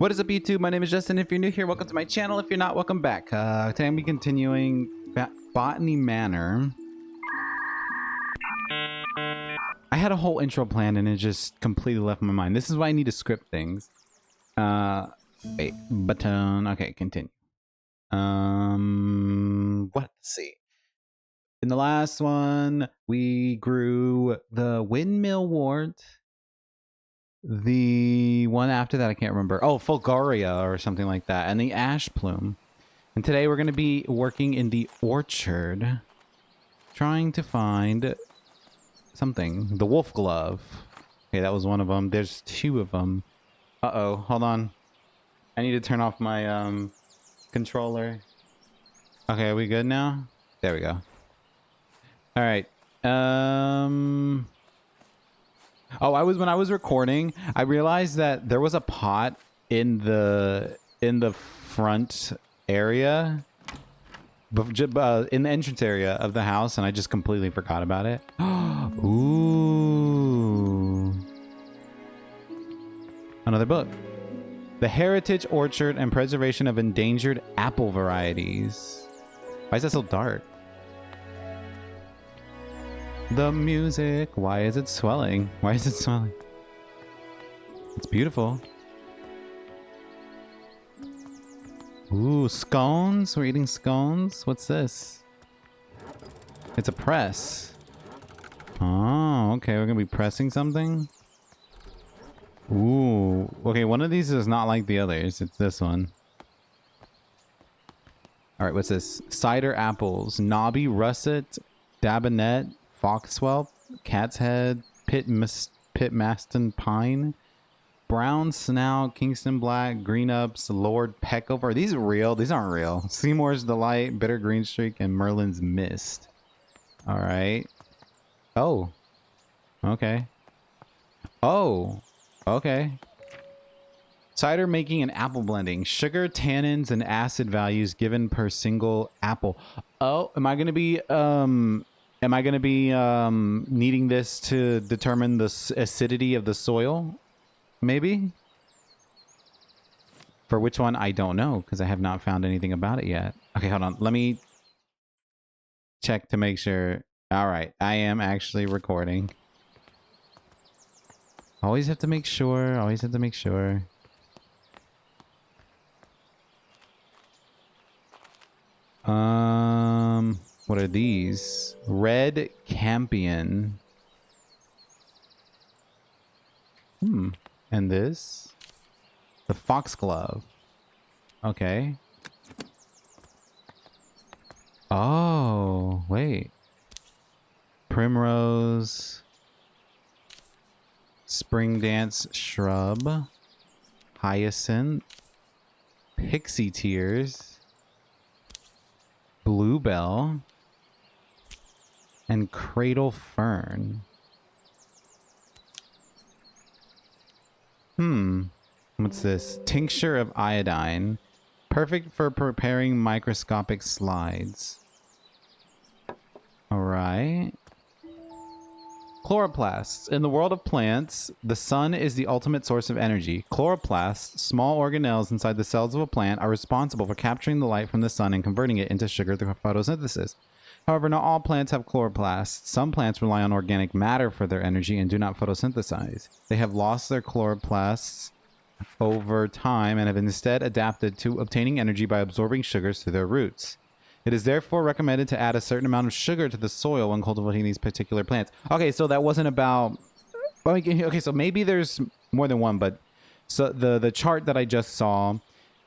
What is up, YouTube? My name is Justin. If you're new here, welcome to my channel. If you're not, welcome back. Today I'm be continuing Botany Manor. I had a whole intro planned and it just completely left my mind. This is why I need to script things. Wait, button. Okay, continue. Let's see. In the last one, we grew the windmill wart. The one after that, I can't remember. Oh, Fulgaria or something like that. And the ash plume. And today we're going to be working in the orchard. Trying to find something. The wolf glove. Okay, that was one of them. There's two of them. Uh-oh. Hold on. I need to turn off my controller. Okay, are we good now? There we go. All right. Oh, when I was recording, I realized that there was a pot in the front area, in the entrance area of the house, and I just completely forgot about it. Ooh. Another book. The Heritage Orchard and Preservation of Endangered Apple Varieties. Why is that so dark? The music. Why is it swelling? Why is it swelling? It's beautiful. Ooh, scones? We're eating scones? What's this? It's a press. Oh, okay. We're gonna be pressing something? Ooh. Okay, one of these is not like the others. It's this one. Alright, what's this? Cider apples. Knobby russet. Dabinet. Foxwhelp, Cat's Head, Pitmaston Pine, Brown Snout, Kingston Black, Green Ups, Lord Peckover. Are these real? These aren't real. Seymour's Delight, Bitter Green Streak, and Merlin's Mist. All right. Oh. Okay. Oh. Okay. Cider making and apple blending. Sugar, tannins, and acid values given per single apple. Oh, am I going to be needing this to determine the acidity of the soil? Maybe? For which one? I don't know, because I have not found anything about it yet. Okay, hold on. Let me check to make sure. All right, I am actually recording. Always have to make sure. Always have to make sure. What are these? Red Campion. And this? The Foxglove. Okay. Oh, wait. Primrose. Spring Dance Shrub. Hyacinth. Pixie Tears. Bluebell. And Cradle Fern. What's this? Tincture of iodine. Perfect for preparing microscopic slides. Alright. Chloroplasts. In the world of plants, the sun is the ultimate source of energy. Chloroplasts, small organelles inside the cells of a plant, are responsible for capturing the light from the sun and converting it into sugar through photosynthesis. However, not all plants have chloroplasts. Some plants rely on organic matter for their energy and do not photosynthesize. They have lost their chloroplasts over time and have instead adapted to obtaining energy by absorbing sugars through their roots. It is therefore recommended to add a certain amount of sugar to the soil when cultivating these particular plants. Okay, so that wasn't about... Okay, so maybe there's more than one, but so the chart that I just saw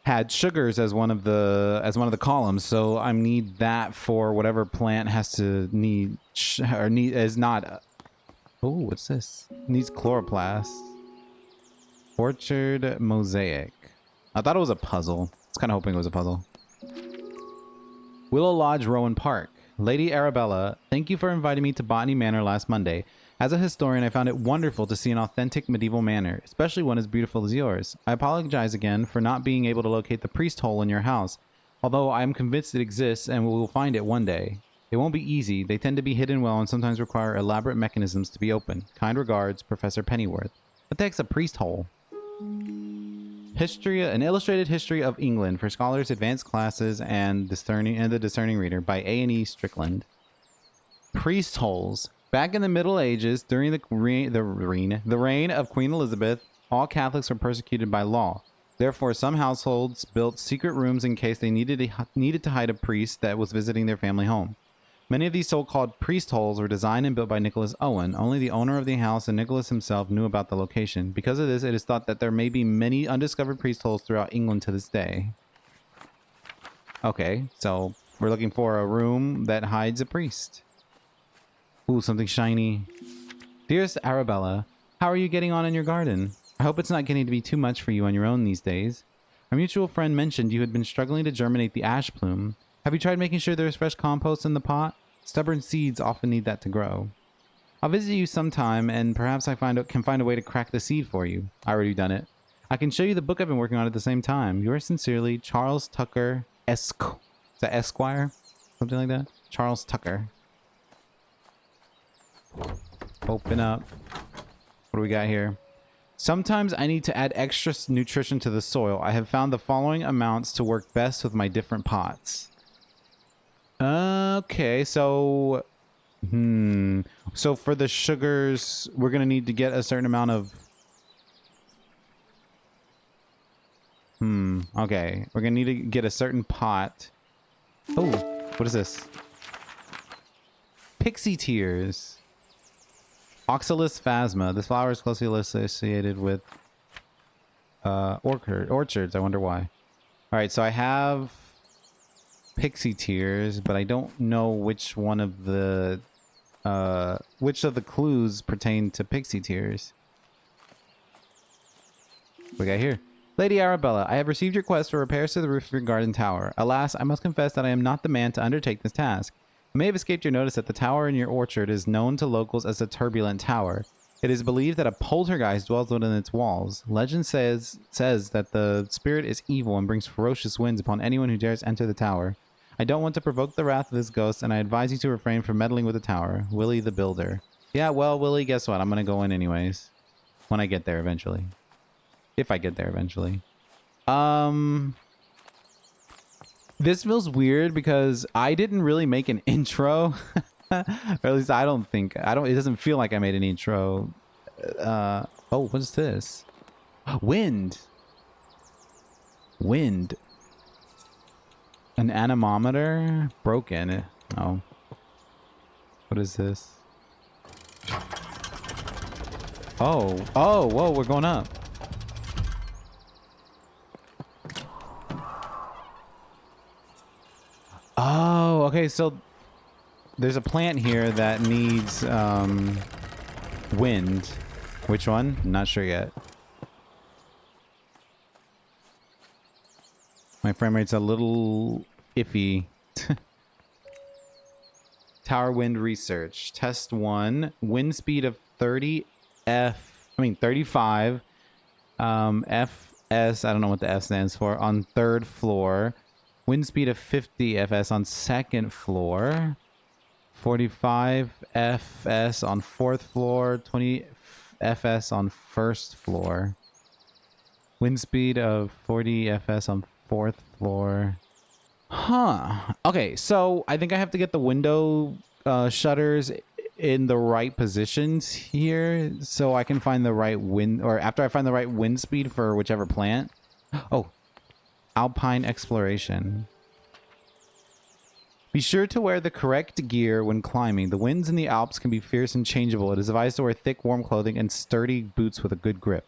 had sugars as one of the columns, so I need that for whatever plant has to is not. Oh, what's this? Needs chloroplasts. Orchard mosaic. I thought it was a puzzle. I was kind of hoping it was a puzzle. Willow Lodge, Rowan Park. Lady Arabella, thank you for inviting me to Botany Manor last Monday. As a historian, I found it wonderful to see an authentic medieval manor, especially one as beautiful as yours. I apologize again for not being able to locate the priest hole in your house, although I am convinced it exists and we will find it one day. It won't be easy. They tend to be hidden well and sometimes require elaborate mechanisms to be opened. Kind regards, Professor Pennyworth. What the heck's a priest hole? An illustrated history of England for scholars, advanced classes, and the discerning reader by A&E Strickland. Priest holes. Back in the Middle Ages, during the reign of Queen Elizabeth, all Catholics were persecuted by law. Therefore, some households built secret rooms in case they needed to hide a priest that was visiting their family home. Many of these so-called priest holes were designed and built by Nicholas Owen. Only the owner of the house and Nicholas himself knew about the location. Because of this, it is thought that there may be many undiscovered priest holes throughout England to this day. Okay, so we're looking for a room that hides a priest. Ooh, something shiny. Dearest Arabella, how are you getting on in your garden? I hope it's not getting to be too much for you on your own these days. Our mutual friend mentioned you had been struggling to germinate the ash plume. Have you tried making sure there's fresh compost in the pot? Stubborn seeds often need that to grow. I'll visit you sometime, and perhaps I can find a way to crack the seed for you. I already done it. I can show you the book I've been working on at the same time. Yours sincerely, Charles Tucker Is that Esquire? Something like that? Charles Tucker. Open up. What do we got here? Sometimes I need to add extra nutrition to the soil. I have found the following amounts to work best with my different pots. Okay, so... So for the sugars, we're going to need to get a certain amount of... Okay. We're going to need to get a certain pot. Oh, what is this? Pixie tears. Oxalis phasma. This flower is closely associated with orchards. I wonder why. Alright, so I have pixie tears, but I don't know which one of the clues pertain to pixie tears. What we got here? Lady Arabella, I have received your quest for repairs to the roof of your garden tower. Alas, I must confess that I am not the man to undertake this task. It may have escaped your notice that the tower in your orchard is known to locals as the Turbulent Tower. It is believed that a poltergeist dwells within its walls. Legend says that the spirit is evil and brings ferocious winds upon anyone who dares enter the tower. I don't want to provoke the wrath of this ghost, and I advise you to refrain from meddling with the tower. Willie the Builder. Yeah, well, Willie, guess what? I'm gonna go in anyways. When I get there eventually. If I get there eventually. This feels weird because I didn't really make an intro. Or at least I don't think... it doesn't feel like I made an intro. Oh, what is this? Wind. Wind. An anemometer? Broken. Oh. What is this? Oh. Oh, whoa, we're going up. Oh, okay, so there's a plant here that needs wind. Which one? Not sure yet. My frame rate's a little iffy. Tower wind research. Test 1. Wind speed of 35 FS, I don't know what the F stands for, on 3rd floor. Wind speed of 50 FS on 2nd floor. 45 FS on 4th floor. 20 FS on 1st floor. Wind speed of 40 FS on 4th floor. Huh. Okay, so I think I have to get the window shutters in the right positions here so I can find the right wind, or after I find the right wind speed for whichever plant. Oh. Alpine exploration. Be sure to wear the correct gear when climbing. The winds in the Alps can be fierce and changeable. It is advised to wear thick, warm clothing and sturdy boots with a good grip.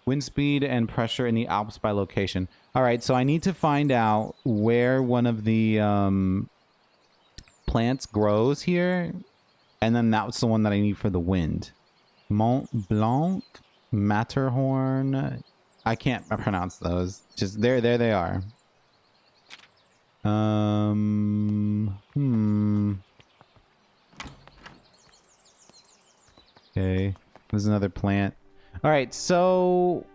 Wind speed and pressure in the Alps by location. All right, so I need to find out where one of the plants grows here, and then that's the one that I need for the wind. Mont Blanc, Matterhorn. I can't pronounce those. Just there they are. Okay, there's another plant. All right, so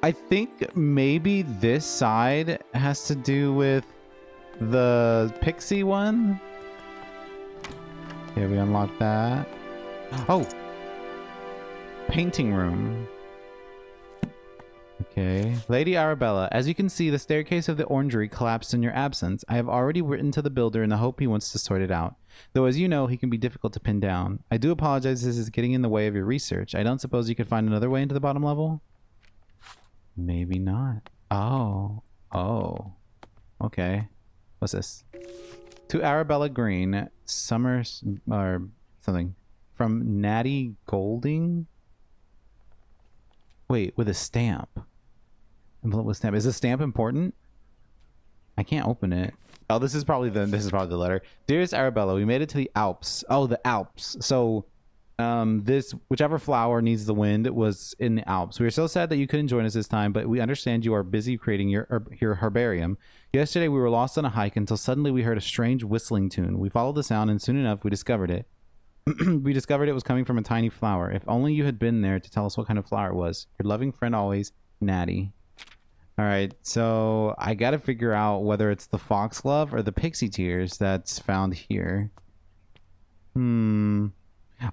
I think maybe this side has to do with the pixie one. Okay, we unlock that. Oh, painting room. Okay. Lady Arabella, as you can see, the staircase of the orangery collapsed in your absence. I have already written to the builder in the hope he wants to sort it out. Though, as you know, he can be difficult to pin down. I do apologize this is getting in the way of your research. I don't suppose you could find another way into the bottom level? Maybe not. Oh. Oh. Okay. What's this? To Arabella Green, Summers, or something. From Natty Golding? Wait, with a stamp. Envelope with stamp. Is the stamp important? I can't open it. Oh, this is probably the letter. Dearest Arabella, we made it to the Alps. Oh, the Alps. So this whichever flower needs the wind was in the Alps. We are so sad that you couldn't join us this time, but we understand you are busy creating your herbarium. Yesterday we were lost on a hike until suddenly we heard a strange whistling tune. We followed the sound and soon enough we discovered it. We discovered it was coming from a tiny flower. If only you had been there to tell us what kind of flower it was. Your loving friend always, Natty. All right, so I got to figure out whether it's the foxglove or the pixie tears that's found here.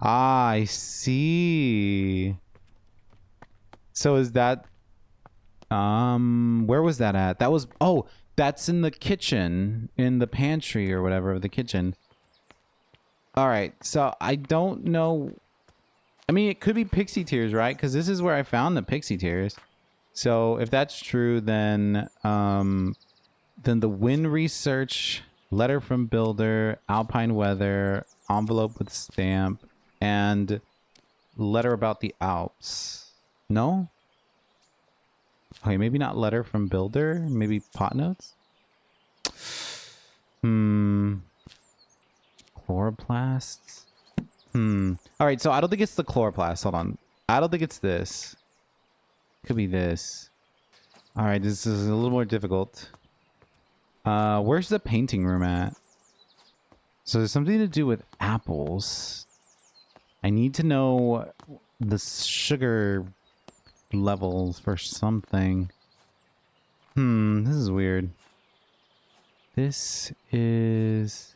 Ah, I see. So is that where was that at? That was, oh, that's in the kitchen, in the pantry or whatever of the kitchen. All right, so I don't know. I mean, it could be pixie tears, right? Because this is where I found the pixie tears. So if that's true, then the wind research, letter from builder, alpine weather, envelope with stamp, and letter about the Alps. No? Okay, maybe not letter from builder. Maybe pot notes. Chloroplasts. All right, so I don't think it's the chloroplast. Hold on. I don't think it's this. Could be this. All right, this is a little more difficult. Where's the painting room at? So there's something to do with apples. I need to know the sugar levels for something. This is weird. This is...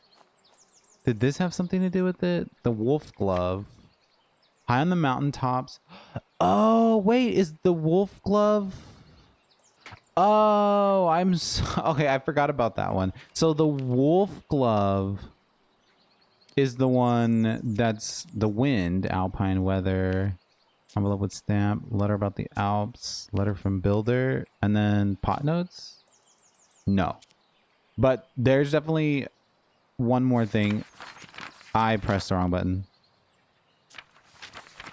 Did this have something to do with it? The wolf glove. High on the mountaintops. Oh, wait, is the wolf glove... Oh, okay, I forgot about that one. So the wolf glove is the one that's the wind, alpine weather, envelope with stamp, letter about the Alps, letter from builder, and then pot notes? No. But there's definitely one more thing. I pressed the wrong button.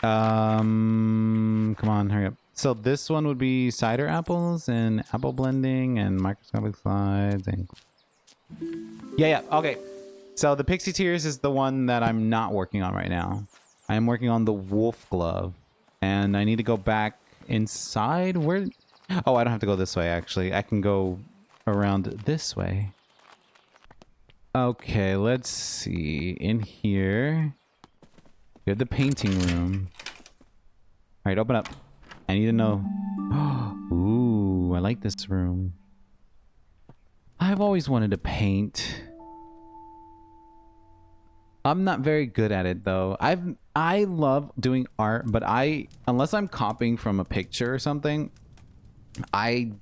Come on, hurry up. So this one would be cider apples and apple blending and microscopic slides and... Yeah, okay. So the Pixie Tears is the one that I'm not working on right now. I am working on the wolf glove. And I need to go back inside. Where? Oh, I don't have to go this way, actually. I can go around this way. Okay, let's see. In here, we have the painting room. All right, open up. I need to know. Ooh, I like this room. I've always wanted to paint. I'm not very good at it though. I love doing art, but unless I'm copying from a picture or something, I'm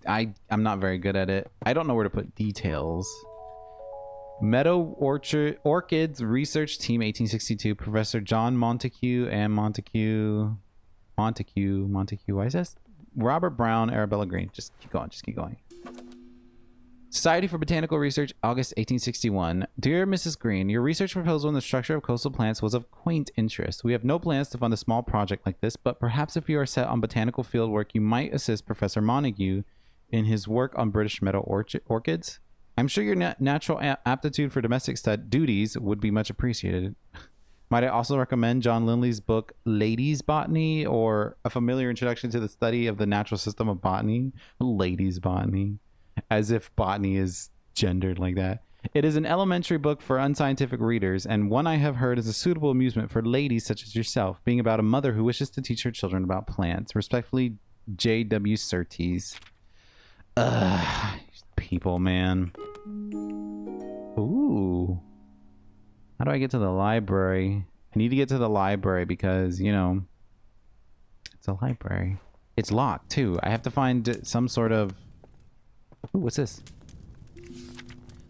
not very good at it. I don't know where to put details. Meadow Orchids Research Team 1862, Professor John Montague and Montague. Why is that? Robert Brown, Arabella Green. Just keep going. Society for Botanical Research, August 1861. Dear Mrs. Green, your research proposal on the structure of coastal plants was of quaint interest. We have no plans to fund a small project like this, but perhaps if you are set on botanical field work, you might assist Professor Montague in his work on British meadow orchids. I'm sure your natural aptitude for domestic duties would be much appreciated. Might I also recommend John Lindley's book, Ladies' Botany, or A Familiar Introduction to the Study of the Natural System of Botany? Ladies' Botany. As if botany is gendered like that. It is an elementary book for unscientific readers, and one I have heard is a suitable amusement for ladies such as yourself, being about a mother who wishes to teach her children about plants. Respectfully, J.W. Surtees. Ugh, people, man. Ooh. How do I get to the library? I need to get to the library because, you know, it's a library. It's locked too. I have to find some sort of... Ooh, what's this?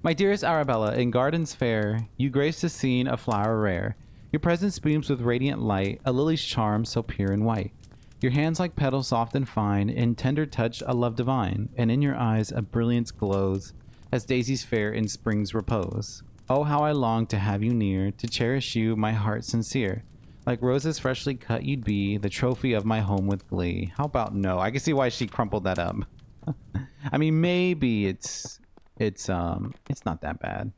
My dearest Arabella, in gardens fair, you grace the scene, a flower rare. Your presence beams with radiant light, a lily's charm so pure and white. Your hands like petals soft and fine, in tender touch a love divine, and in your eyes a brilliance glows, as daisies fair in spring's repose. Oh, how I long to have you near, to cherish you, my heart sincere. Like roses freshly cut you'd be, the trophy of my home with glee. How about no? I can see why she crumpled that up. I mean, maybe it's not that bad.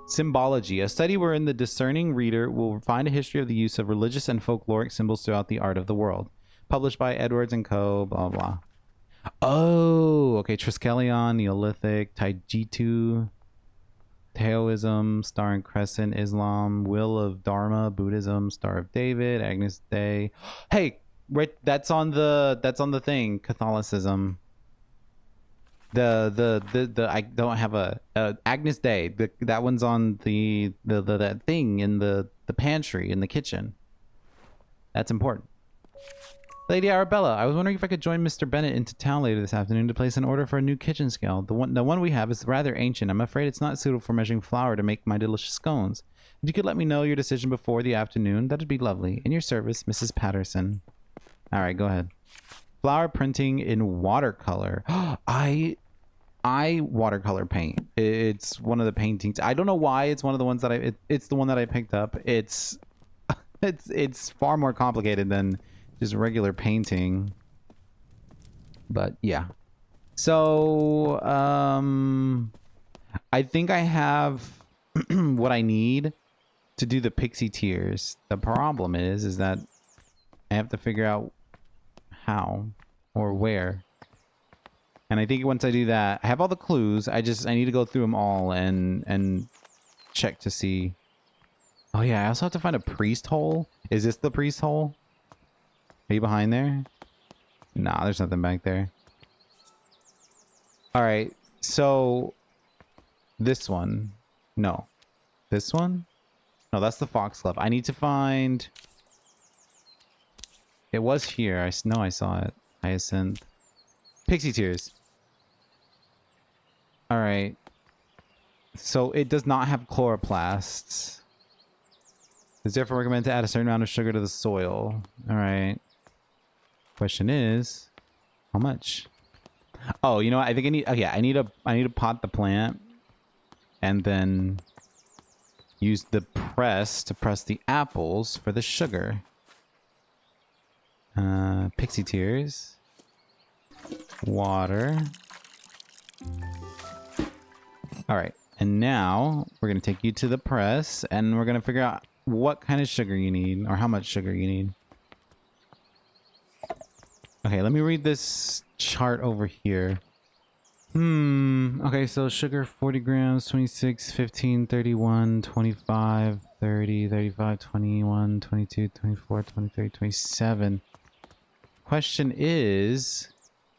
Symbology, a study wherein the discerning reader will find a history of the use of religious and folkloric symbols throughout the art of the world. Published by Edwards and Co. Blah blah. Oh, okay. Triskelion, Neolithic, Taijitu, Taoism, Star and Crescent, Islam, Will of Dharma, Buddhism, Star of David, Agnus Dei. Hey, right, that's on the thing. Catholicism. The I don't have a Agnus Dei. That one's on the that thing in the pantry in the kitchen. That's important. Lady Arabella, I was wondering if I could join Mr. Bennett into town later this afternoon to place an order for a new kitchen scale. The one we have is rather ancient. I'm afraid it's not suitable for measuring flour to make my delicious scones. If you could let me know your decision before the afternoon, that'd be lovely. In your service, Mrs. Patterson. All right, go ahead. Flower printing in watercolor. I watercolor paint. It's one of the paintings. I don't know why it's one of the ones that it's the one that I picked up. It's far more complicated than just regular painting. But yeah. So I think I have what I need to do the pixie tears. The problem is that I have to figure out how or where. And I think once I do that, I have all the clues. I need to go through them all and check to see. Oh yeah, I also have to find a priest hole. Is this the priest hole? Are you behind there? Nah, there's nothing back there. All right, so this one. No. This one? No, that's the foxglove. I need to find... It was here. I know I saw it. Hyacinth. Pixie tears. All right. So it does not have chloroplasts. It's therefore recommended to add a certain amount of sugar to the soil. All right. Question is, how much? Oh, you know what? I think I need. Oh yeah, I need to pot the plant, and then use the press to press the apples for the sugar. Pixie tears. Water. All right, and now we're gonna take you to the press, and we're gonna figure out what kind of sugar you need, or how much sugar you need. Okay, let me read this chart over here. Okay, so sugar 40 grams, 26, 15, 31, 25, 30, 35, 21, 22, 24, 23, 27. Question is,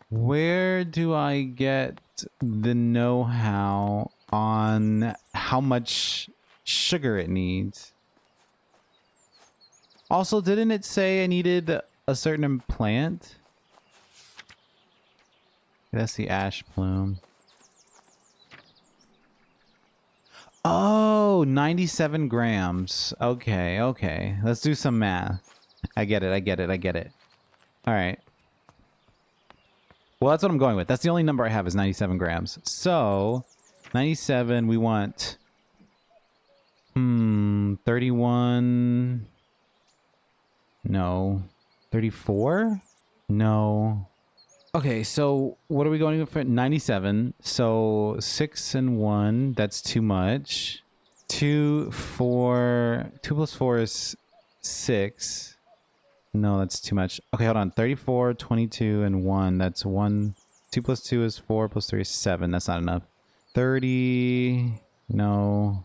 where do I get the know-how on how much sugar it needs? Also, didn't it say I needed a certain plant? That's the ash plume. Oh, 97 grams. Okay, okay. Let's do some math. I get it. All right. Well, that's what I'm going with. That's the only number I have is 97 grams. So, 97, we want... 31... No. 34? No. Okay, so what are we going for? 97. So 6 and 1, that's too much. 2, 4, 2 plus 4 is 6. No, that's too much. Okay, hold on. 34, 22, and 1. That's 1. 2 plus 2 is 4, plus 3 is 7. That's not enough. 30. No.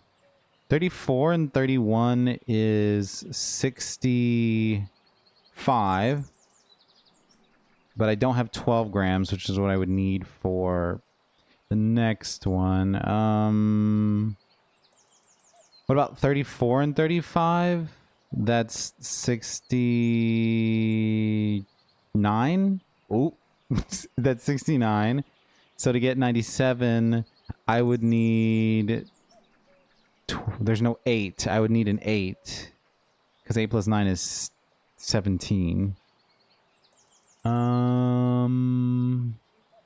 34 and 31 is 65. But I don't have 12 grams, which is what I would need for the next one. What about 34 and 35? That's 69. Oh, that's 69. So to get 97, I would need... There's no 8. I would need an 8. Because 8 plus 9 is 17.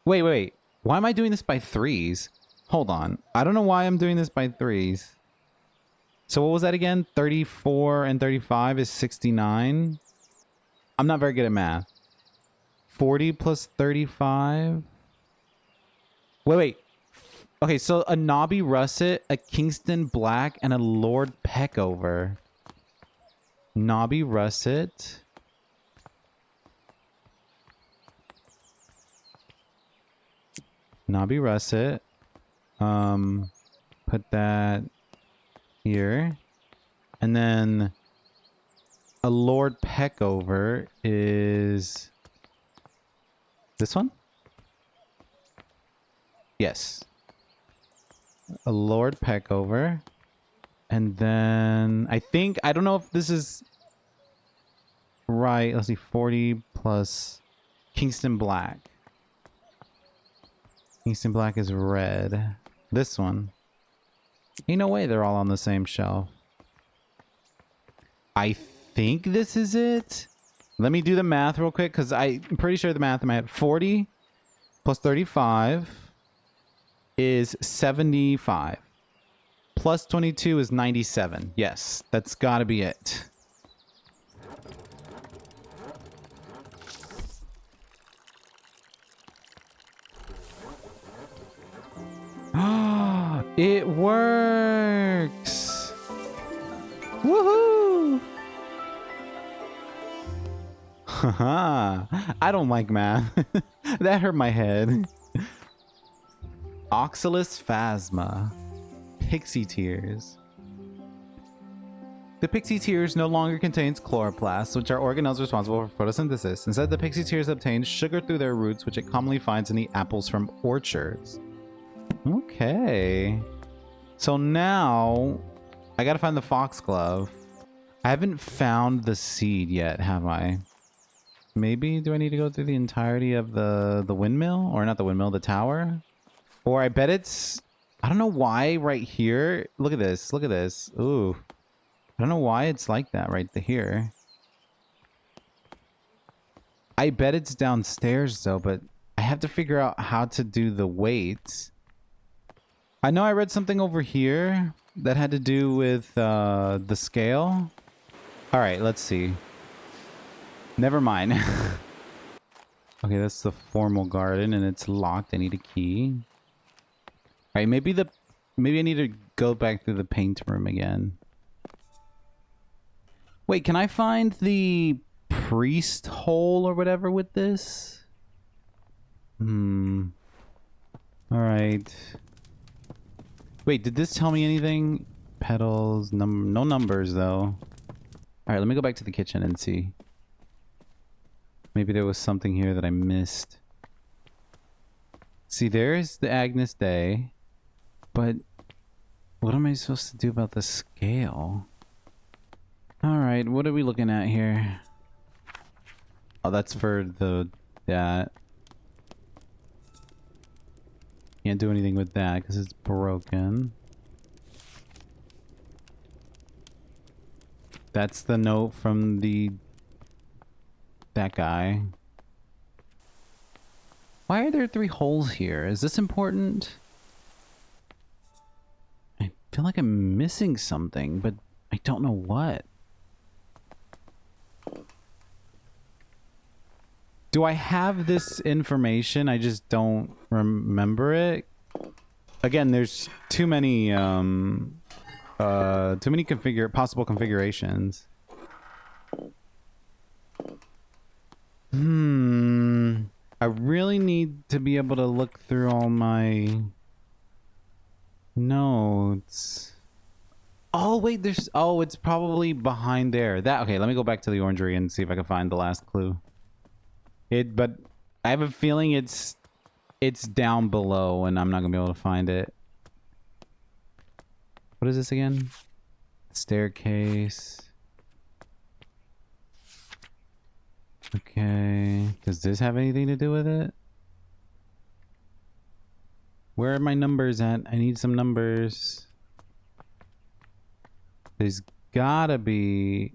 Wait. Why am I doing this by 3s? Hold on. I don't know why I'm doing this by 3s. So what was that again? 34 and 35 is 69. I'm not very good at math. 40 plus 35. Wait. Okay, so a Nobby Russet, a Kingston Black, and a Lord Peckover. Nobby Russet. Nobby Russet. Put that here. And then a Lord Peckover is this one? Yes. A Lord Peckover. And then I don't know if this is right. Let's see, 40 plus Kingston Black. Kingston Black is red. This one. Ain't no way they're all on the same shelf. I think this is it. Let me do the math real quick because I'm pretty sure the math in my head. 40 plus 35 is 75. Plus 22 is 97. Yes, that's gotta be it. It works! Woohoo! Haha! I don't like math. That hurt my head. Oxalis Phasma. Pixie Tears. The Pixie Tears no longer contains chloroplasts, which are organelles responsible for photosynthesis. Instead, the Pixie Tears obtain sugar through their roots, which it commonly finds in the apples from orchards. Okay. So now I gotta find the foxglove. I haven't found the seed yet, have I? Maybe do I need to go through the entirety of the windmill? Or not the windmill, the tower? Or I bet it's... I don't know why right here... Look at this. Look at this. Ooh. I don't know why it's like that right here. I bet it's downstairs though, but I have to figure out how to do the weights. I know I read something over here that had to do with the scale. All right, let's see. Never mind. Okay, that's the formal garden and it's locked. I need a key. All right, maybe I need to go back through the paint room again. Wait, can I find the priest hole or whatever with this? All right. Wait, did this tell me anything? Petals, no numbers though. All right, let me go back to the kitchen and see. Maybe there was something here that I missed. See, there's the Agnus Dei. But what am I supposed to do about the scale? Alright, what are we looking at here? Oh, that's for that. Can't do anything with that because it's broken. That's the note from that guy. Why are there 3 holes here? Is this important? I feel like I'm missing something, but I don't know what. Do I have this information? I just don't remember it. Again, there's too many possible configurations. I really need to be able to look through all my notes. Oh wait, it's probably behind there. Okay, let me go back to the orangery and see if I can find the last clue. But I have a feeling it's down below and I'm not gonna be able to find it. What is this again? Staircase. Okay. Does this have anything to do with it? Where are my numbers at? I need some numbers. There's gotta be...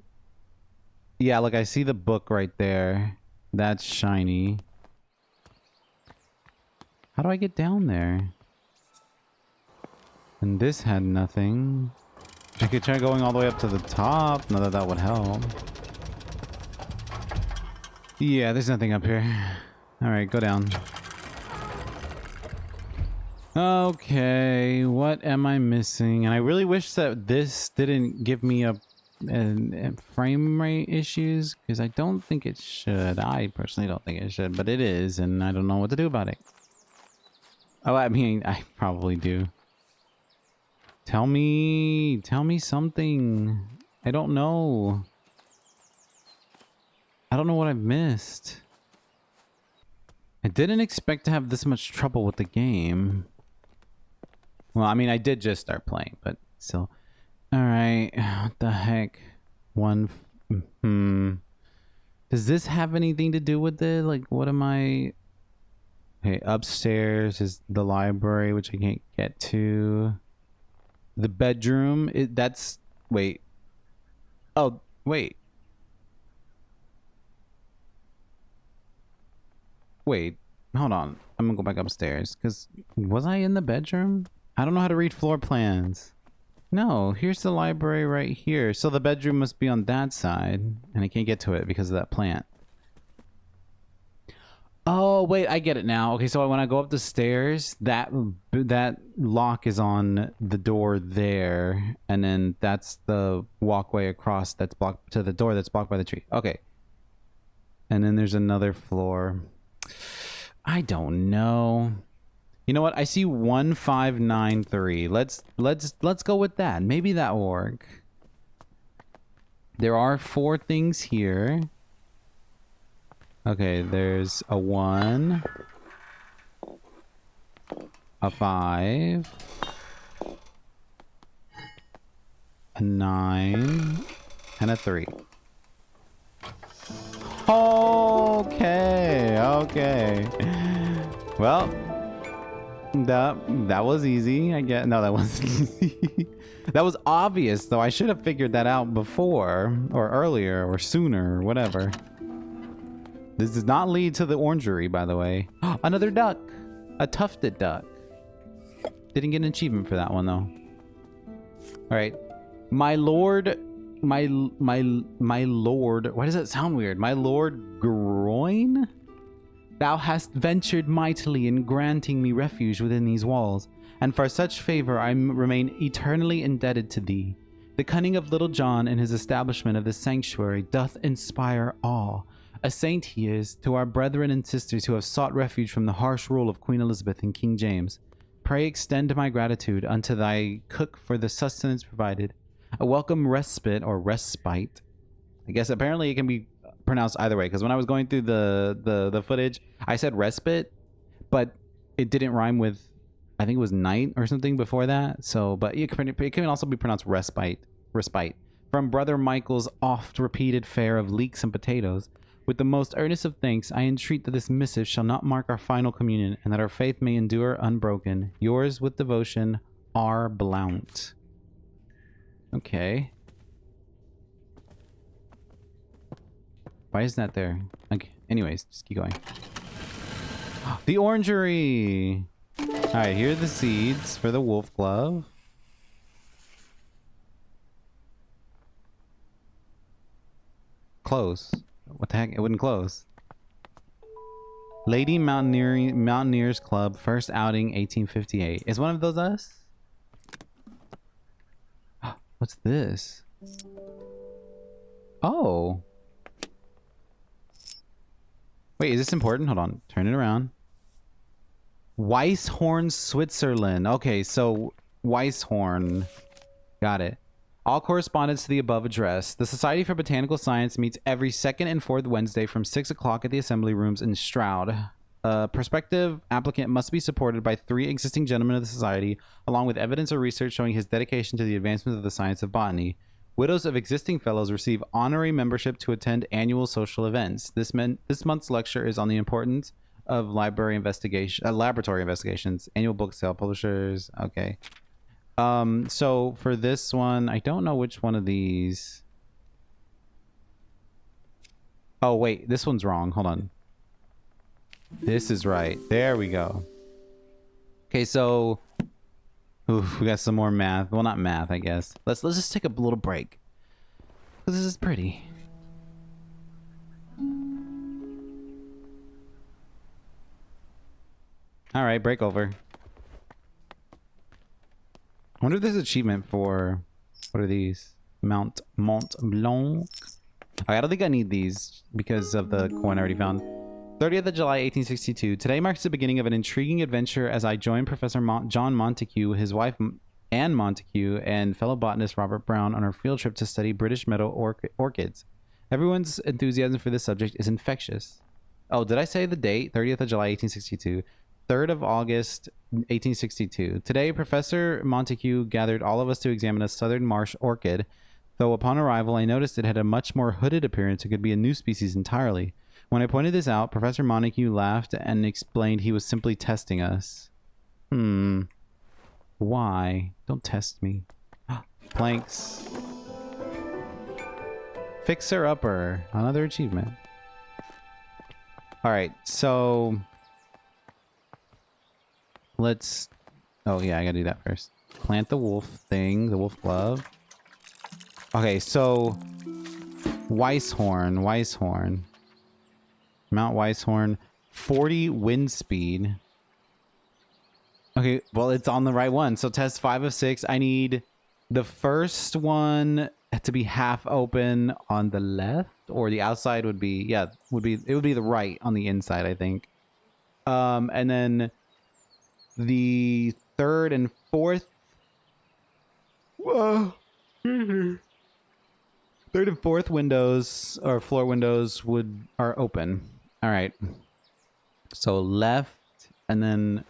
Yeah, look, I see the book right there. That's shiny. How do I get down there? And this had nothing. I could try going all the way up to the top. Not that that would help. Yeah, there's nothing up here. Alright, go down. Okay, what am I missing? And I really wish that this didn't give me a frame rate issues, because I don't think it should. I personally don't think it should, but it is, and I don't know what to do about it. Oh, I mean, I probably do. Tell me something. I don't know. I don't know what I've missed. I didn't expect to have this much trouble with the game. Well, I mean, I did just start playing, but still. Alright, what the heck? Does this have anything to do with it? Like, what am I... Okay, upstairs is the library, which I can't get to. The bedroom, that's... Wait. Oh, wait. Wait, hold on. I'm gonna go back upstairs, because... Was I in the bedroom? I don't know how to read floor plans. No, here's the library right here. So the bedroom must be on that side, and I can't get to it because of that plant. Oh, wait, I get it now. Okay, so when I go up the stairs, that lock is on the door there, and then that's the walkway across that's blocked to the door that's blocked by the tree. Okay. And then there's another floor. I don't know. You know what? I see 1593. Let's go with that. Maybe that will work. There are 4 things here. Okay, there's a 1, a 5, a 9, and a 3. Okay, okay. Well, that was easy. I get no, that wasn't easy. That was obvious, though. I should have figured that out before, or earlier, or sooner, or whatever. This does not lead to the orangery, by the way. Another duck, a tufted duck. Didn't get an achievement for that one, though. All right, my lord, my lord. Why does that sound weird? My lord Groin. Thou hast ventured mightily in granting me refuge within these walls, and for such favor I remain eternally indebted to thee. The cunning of Little John in his establishment of this sanctuary doth inspire awe. A saint he is to our brethren and sisters who have sought refuge from the harsh rule of Queen Elizabeth and King James. Pray extend my gratitude unto thy cook for the sustenance provided. A welcome respite, or respite. I guess apparently it can be pronounced either way, because when I was going through the footage, I said respite, but it didn't rhyme with, I think it was night or something before that. So, but it can also be pronounced respite. From Brother Michael's oft repeated fare of leeks and potatoes, with the most earnest of thanks, I entreat that this missive shall not mark our final communion, and that our faith may endure unbroken. Yours with devotion, R. Blount. Okay. Why is that there? Okay. Anyways, just keep going. The orangery! Alright, here are the seeds for the wolf glove. Close. What the heck? It wouldn't close. Lady Mountaineers Club, first outing 1858. Is one of those us? What's this? Oh. Wait, is this important? Hold on. Turn it around. Weisshorn, Switzerland. Okay, so Weisshorn. Got it. All correspondence to the above address. The Society for Botanical Science meets every second and fourth Wednesday from 6 o'clock at the Assembly Rooms in Stroud. A prospective applicant must be supported by 3 existing gentlemen of the Society, along with evidence or research showing his dedication to the advancement of the science of botany. Widows of existing fellows receive honorary membership to attend annual social events. This month's lecture is on the importance of laboratory investigations, annual book sale, publishers. Okay. So for this one, I don't know which one of these. Oh, wait, this one's wrong. Hold on. This is right. There we go. Okay, so oof, we got some more math. Well, not math, I guess. Let's just take a little break. This is pretty. All right, break over. I wonder if there's an achievement for what are these? Mont Blanc. I don't think I need these because of the coin I already found. 30th of July, 1862. Today marks the beginning of an intriguing adventure as I join Professor John Montague, his wife Anne Montague, and fellow botanist Robert Brown on our field trip to study British meadow orchids. Everyone's enthusiasm for this subject is infectious. Oh, did I say the date? 30th of July, 1862. 3rd of August, 1862. Today, Professor Montague gathered all of us to examine a southern marsh orchid. Though upon arrival, I noticed it had a much more hooded appearance and could be a new species entirely. When I pointed this out, Professor Montague laughed and explained he was simply testing us. Why? Don't test me. Planks. Fixer-upper. Another achievement. Alright, so let's... Oh, yeah, I gotta do that first. Plant the wolf thing, the wolf glove. Okay, so Weisshorn. Mount Weisshorn. 40 wind speed. Okay, well, it's on the right one. So test 5 of 6. I need the first one to be half open on the left, or the outside would be, yeah, it would be the right on the inside, I think. And then the third and fourth. Whoa. Third and fourth windows or floor windows are open. All right. So left and then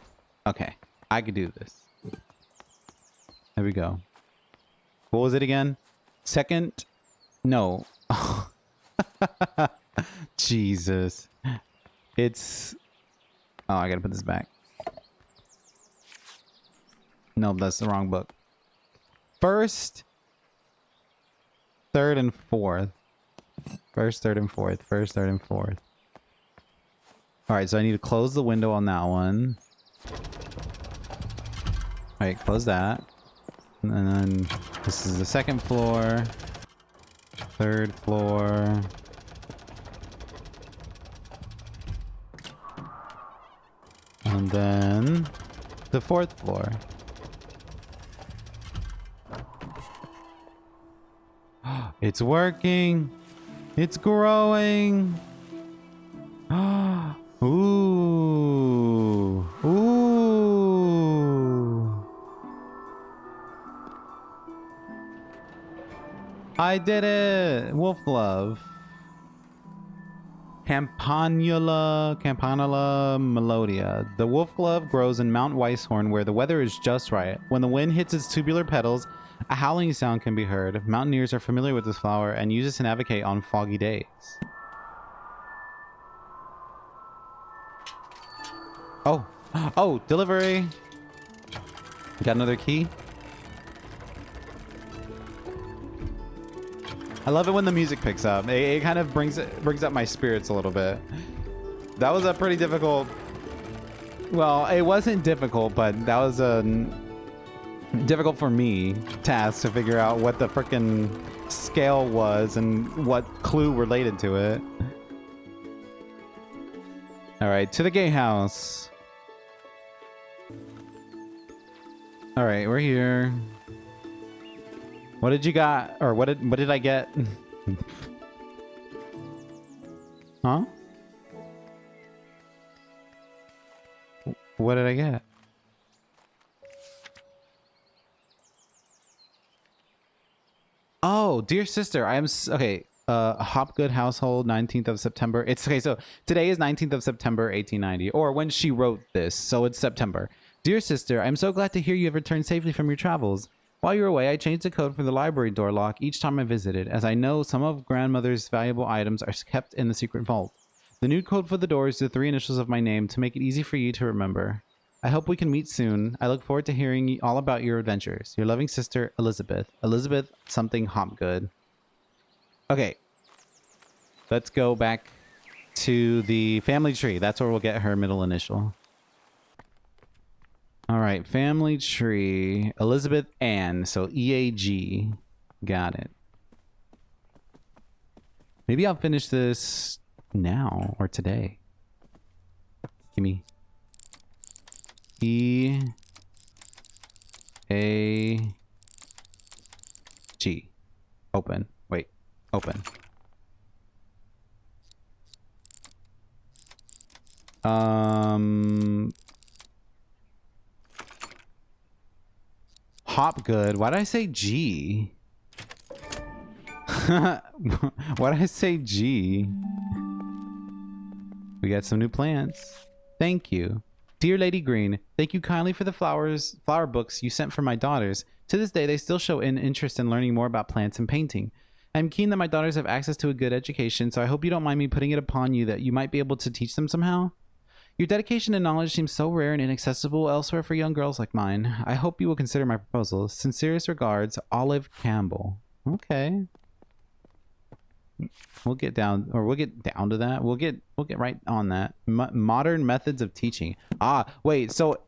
okay. I could do this. There we go. What was it again? Second? No. Jesus. It's oh, I gotta put this back. No, that's the wrong book. First, third, and fourth. First, third, and fourth. First, third, and fourth. Alright, so I need to close the window on that one. Alright, close that. And then this is the second floor. Third floor. And then the fourth floor. It's working. It's growing. Ooh. Ooh. I did it. Wolf glove. Campanula melodia. The wolf glove grows in Mount Weisshorn where the weather is just right. When the wind hits its tubular petals, a howling sound can be heard. Mountaineers are familiar with this flower and use it to navigate on foggy days. Oh. Oh, delivery. Got another key. I love it when the music picks up. It kind of brings up my spirits a little bit. That was a pretty difficult... Well, it wasn't difficult, but that was a difficult for me task to figure out what the frickin' scale was and what clue related to it. All right, to the gatehouse. All right, we're here. What did you got? Or what did I get? Huh? What did I get? Oh, dear sister, I am okay. Hopgood household, 19th of September. It's okay. So today is 19th of September, 1890, or when she wrote this. So it's September. Dear sister, I'm so glad to hear you have returned safely from your travels. While you were away, I changed the code for the library door lock each time I visited, as I know some of grandmother's valuable items are kept in the secret vault. The new code for the door is the 3 initials of my name to make it easy for you to remember. I hope we can meet soon. I look forward to hearing all about your adventures. Your loving sister, Elizabeth. Elizabeth something Hopgood. Okay. Let's go back to the family tree. That's where we'll get her middle initial. All right, family tree. Elizabeth Ann, so EAG. Got it. Maybe I'll finish this now or today. Give me EAG. Open. Wait, open. Hopgood. Why did I say G? Why did I say G? We got some new plants. Thank you. Dear Lady Green, thank you kindly for the flower books you sent for my daughters. To this day, they still show an interest in learning more about plants and painting. I'm keen that my daughters have access to a good education, so I hope you don't mind me putting it upon you that you might be able to teach them somehow. Your dedication and knowledge seems so rare and inaccessible elsewhere for young girls like mine. I hope you will consider my proposal. Sincerest regards, Olive Campbell. Okay. We'll get down to that. We'll get right on that. Modern methods of teaching. Ah, wait. So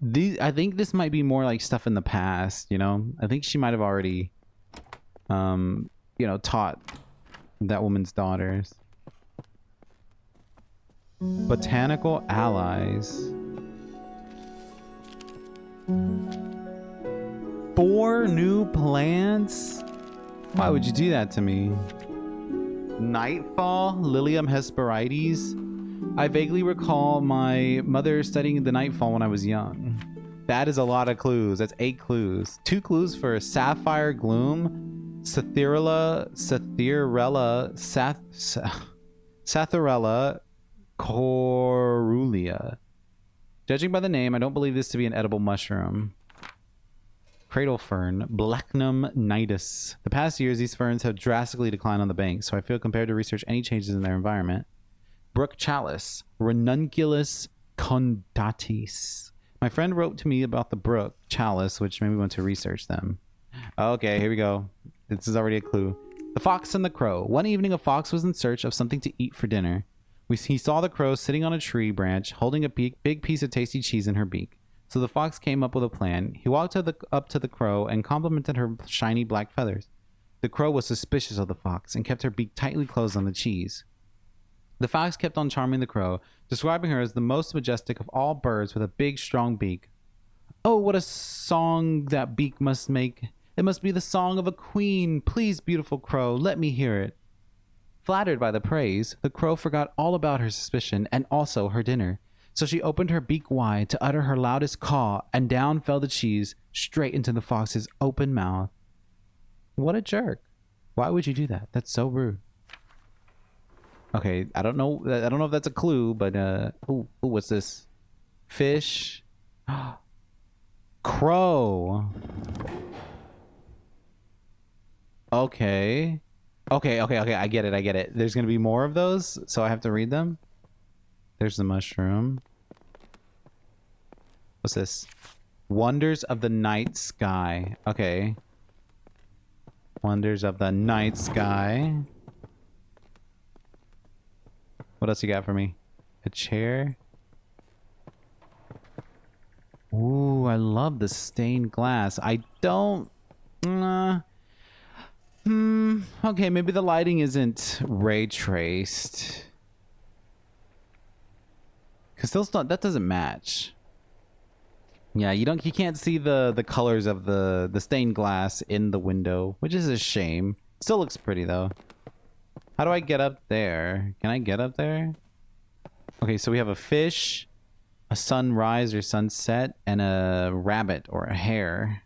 I think this might be more like stuff in the past. You know, I think she might have already, taught that woman's daughters. Botanical allies. 4 new plants? Why would you do that to me? Nightfall, Lilium hesperides. I vaguely recall my mother studying the nightfall when I was young. That is a lot of clues. That's 8 clues. 2 clues for sapphire gloom, Sathirella, Satharella, Corulia. Judging by the name, I don't believe this to be an edible mushroom. Cradle fern, Blechnum nidus. The past years, these ferns have drastically declined on the bank, so I feel compelled to research any changes in their environment. Brook chalice, Ranunculus condatis. My friend wrote to me about the brook chalice, which made me want to research them. Okay, here we go. This is already a clue. The fox and the crow. One evening, a fox was in search of something to eat for dinner. He saw the crow sitting on a tree branch, holding a big piece of tasty cheese in her beak. So the fox came up with a plan. He walked up to the crow and complimented her shiny black feathers. The crow was suspicious of the fox and kept her beak tightly closed on the cheese. The fox kept on charming the crow, describing her as the most majestic of all birds with a big, strong beak. Oh, what a song that beak must make! It must be the song of a queen. Please, beautiful crow, let me hear it. Flattered by the praise, the crow forgot all about her suspicion and also her dinner. So she opened her beak wide to utter her loudest caw, and down fell the cheese straight into the fox's open mouth. What a jerk. Why would you do that? That's so rude. Okay, I don't know if that's a clue, but ooh, what's this? Fish. Crow. Okay. Okay, I get it. There's gonna be more of those, so I have to read them. There's the mushroom. What's this? Wonders of the night sky. Okay. Wonders of the night sky. What else you got for me? A chair? Ooh, I love the stained glass. I don't... okay, maybe the lighting isn't ray traced. Because that doesn't match. Yeah, you can't see the colors of the stained glass in the window, which is a shame. Still looks pretty though. How do I get up there? Can I get up there? Okay, so we have a fish, a sunrise or sunset, and a rabbit or a hare.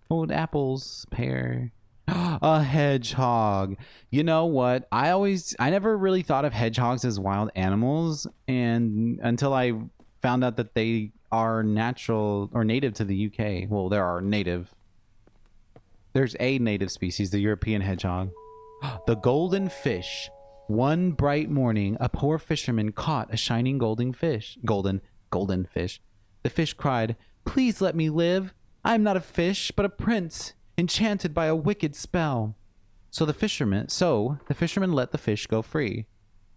Old apples, pear. A hedgehog. You know what? I never really thought of hedgehogs as wild animals, and until I found out that they are natural or native to the UK. Well, there's a native species, the European hedgehog. The golden fish. One bright morning, a poor fisherman caught a shining golden fish. Golden fish. The fish cried, "Please let me live. I am not a fish, but a prince, enchanted by a wicked spell." So the fisherman let the fish go free.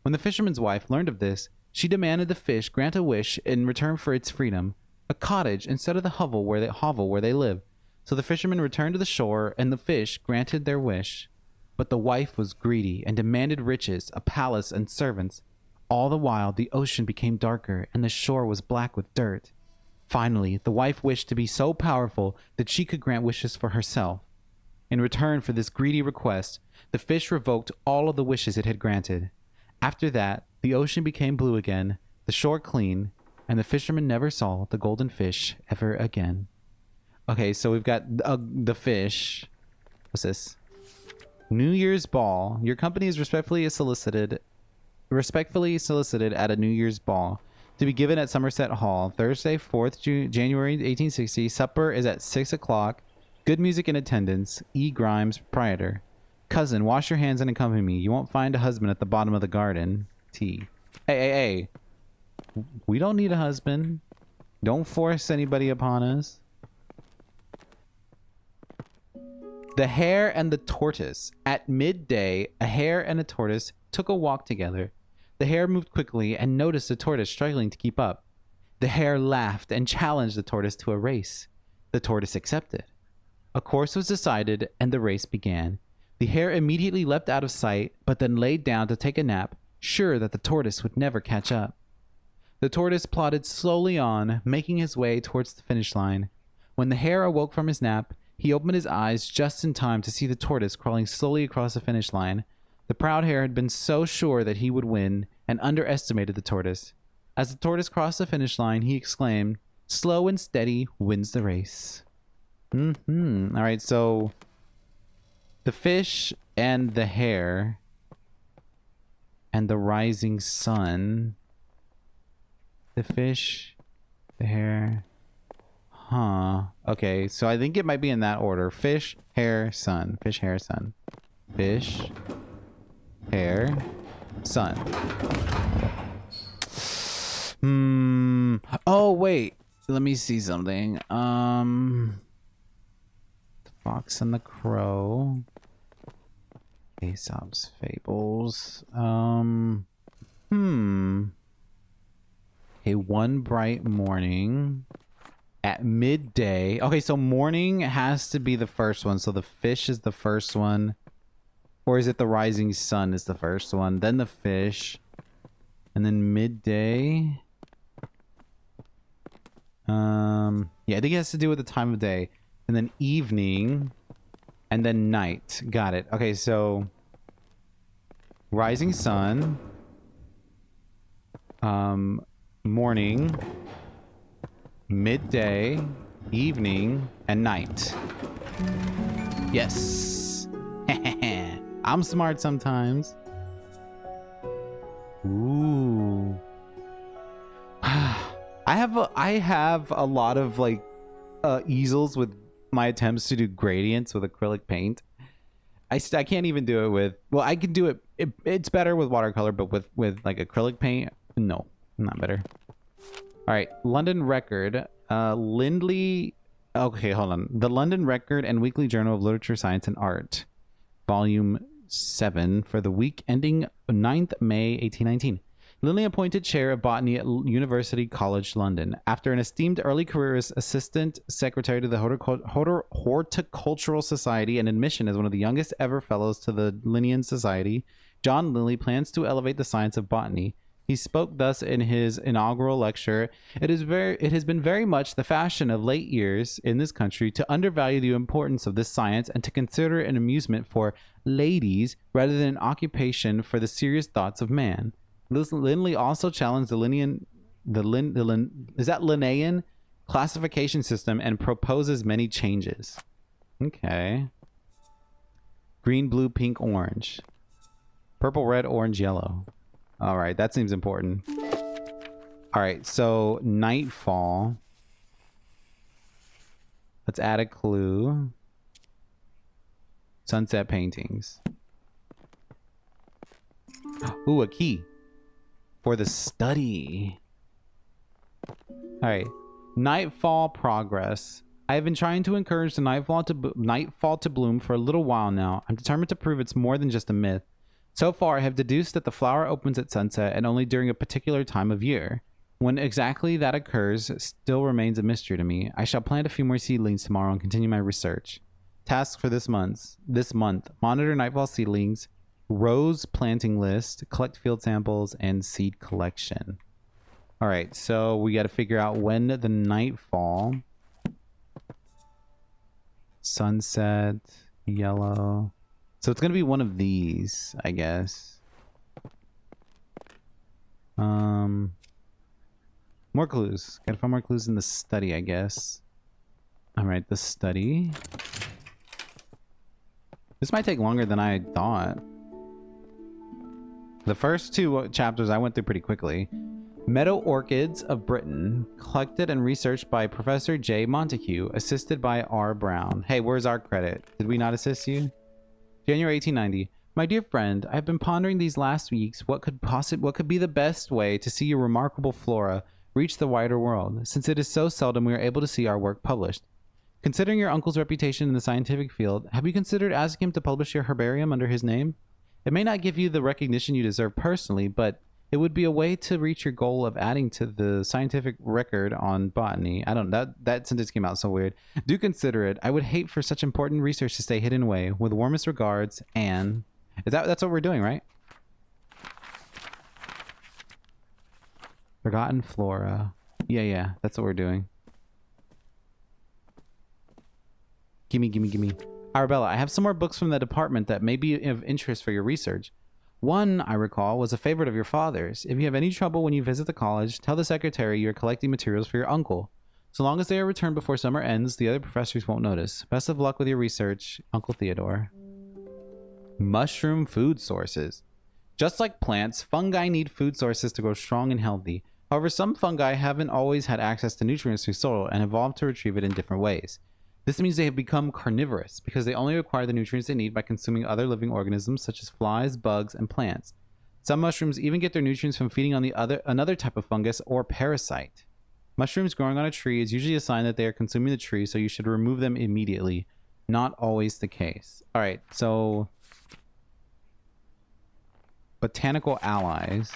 When the fisherman's wife learned of this, she demanded the fish grant a wish in return for its freedom, a cottage instead of the hovel where they live. So the fisherman returned to the shore, and the fish granted their wish. But the wife was greedy and demanded riches, a palace, and servants. All the while, the ocean became darker, and the shore was black with dirt. Finally, the wife wished to be so powerful that she could grant wishes for herself. In return for this greedy request, the fish revoked all of the wishes it had granted. After that, the ocean became blue again, the shore clean, and the fisherman never saw the golden fish ever again. Okay, so we've got the fish. What's this? New Year's ball. Your company is respectfully solicited at a New Year's ball to be given at Somerset Hall, Thursday, 4th January 1860. Supper is at 6 o'clock. Good music in attendance. E. Grimes, proprietor. Cousin, wash your hands and accompany me. You won't find a husband at the bottom of the garden. T. Hey. We don't need a husband. Don't force anybody upon us. The hare and the tortoise. At midday, a hare and a tortoise took a walk together. The hare moved quickly and noticed the tortoise struggling to keep up. The hare laughed and challenged the tortoise to a race. The tortoise accepted. A course was decided and the race began. The hare immediately leapt out of sight, but then laid down to take a nap, sure that the tortoise would never catch up. The tortoise plodded slowly on, making his way towards the finish line. When the hare awoke from his nap, he opened his eyes just in time to see the tortoise crawling slowly across the finish line. The proud hare had been so sure that he would win and underestimated the tortoise. As the tortoise crossed the finish line, he exclaimed, "Slow and steady wins the race." All right, so the fish and the hare and the rising sun. The fish, the hare. Okay, so I think it might be in that order. Fish, hare, sun. Fish, hare, sun. Fish, hare, sun. Oh, wait. Let me see something. The Fox and the Crow. Aesop's Fables. Okay, one bright morning. At midday. Okay, so morning has to be the first one. So the fish is the first one. Or is it the rising sun is the first one? Then the fish. And then midday. Yeah, I think it has to do with the time of day. And then evening. And then night. Got it. Okay, so rising sun. Morning. Midday, evening, and night. Yes. I'm smart sometimes. Ooh. I have a lot of like easels with my attempts to do gradients with acrylic paint. I can't even do it with, well, I can do it. It's better with watercolor, but with like acrylic paint, no, not better. All right, London Record, Lindley. Okay, hold on. The London Record and Weekly Journal of Literature, Science, and Art, Volume 7, for the week ending 9th May 1819. Lindley appointed chair of botany at University College London. After an esteemed early career as assistant secretary to the Horticultural Society and admission as one of the youngest ever fellows to the Linnean Society, John Lindley plans to elevate the science of botany. He spoke thus in his inaugural lecture. It has been very much the fashion of late years in this country to undervalue the importance of this science and to consider it an amusement for ladies rather than an occupation for the serious thoughts of man. Lindley also challenged the Linnean classification system and proposes many changes. Okay. Green, blue, pink, orange. Purple, red, orange, yellow. All right, that seems important. All right, so nightfall. Let's add a clue. Sunset paintings. Ooh, a key for the study. All right, nightfall progress. I have been trying to encourage the nightfall to bloom for a little while now. I'm determined to prove it's more than just a myth. So far, I have deduced that the flower opens at sunset and only during a particular time of year. When exactly that occurs still remains a mystery to me. I shall plant a few more seedlings tomorrow and continue my research. Tasks for this month. Monitor nightfall seedlings, rose planting list, collect field samples, and seed collection. All right, so we got to figure out when the nightfall. Sunset, yellow. So it's going to be one of these, I guess. More clues. Gotta find more clues in the study, I guess. Alright, the study. This might take longer than I thought. The first two chapters I went through pretty quickly. Meadow Orchids of Britain, collected and researched by Professor J. Montague, assisted by R. Brown. Hey, where's our credit? Did we not assist you? January 1890. My dear friend, I have been pondering these last weeks what could be the best way to see your remarkable flora reach the wider world, since it is so seldom we are able to see our work published. Considering your uncle's reputation in the scientific field, have you considered asking him to publish your herbarium under his name? It may not give you the recognition you deserve personally, but it would be a way to reach your goal of adding to the scientific record on botany. I don't know, that sentence came out so weird. Do consider it. I would hate for such important research to stay hidden away. With warmest regards, Anne. That's what we're doing, right? Forgotten flora. Yeah, that's what we're doing. Gimme. Arabella, I have some more books from the department that may be of interest for your research. One, I recall, was a favorite of your father's. If you have any trouble when you visit the college, tell the secretary you are collecting materials for your uncle. So long as they are returned before summer ends, the other professors won't notice. Best of luck with your research, Uncle Theodore. Mushroom food sources. Just like plants, fungi need food sources to grow strong and healthy. However, some fungi haven't always had access to nutrients through soil and evolved to retrieve it in different ways. This means they have become carnivorous because they only acquire the nutrients they need by consuming other living organisms such as flies, bugs, and plants. Some mushrooms even get their nutrients from feeding on another type of fungus or parasite. Mushrooms growing on a tree is usually a sign that they are consuming the tree, so you should remove them immediately. Not always the case. All right, so botanical allies.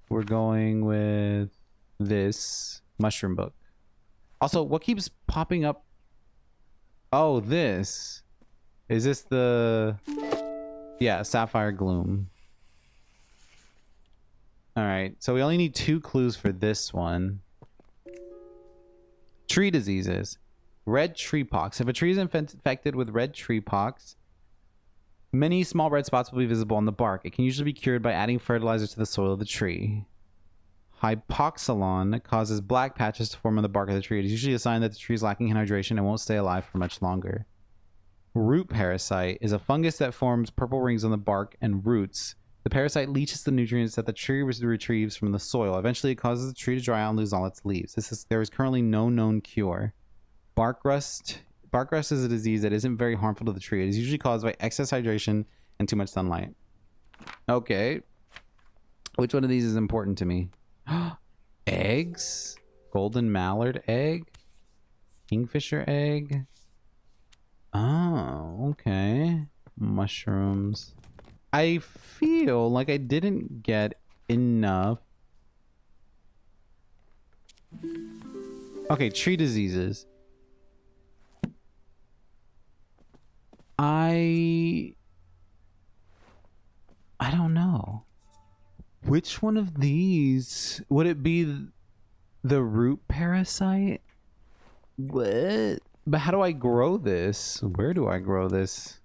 We're going with this mushroom book. Also, what keeps popping up? Oh, this. Is this the... Yeah, Sapphire Gloom. Alright, so we only need 2 clues for this one. Tree diseases. Red tree pox. If a tree is infected with red tree pox, many small red spots will be visible on the bark. It can usually be cured by adding fertilizer to the soil of the tree. Hypoxylon causes black patches to form on the bark of the tree. It is usually a sign that the tree is lacking in hydration and won't stay alive for much longer. Root parasite is a fungus that forms purple rings on the bark and roots. The parasite leaches the nutrients that the tree retrieves from the soil. Eventually, it causes the tree to dry out and lose all its leaves. There is currently no known cure. Bark rust. Bark rust is a disease that isn't very harmful to the tree. It is usually caused by excess hydration and too much sunlight. Okay. Which one of these is important to me? Eggs? Golden mallard egg? Kingfisher egg? Oh, okay. Mushrooms. I feel like I didn't get enough. Okay, tree diseases. I don't know. Which one of these would it be? The root parasite? What? But how do I grow this? Where do I grow this?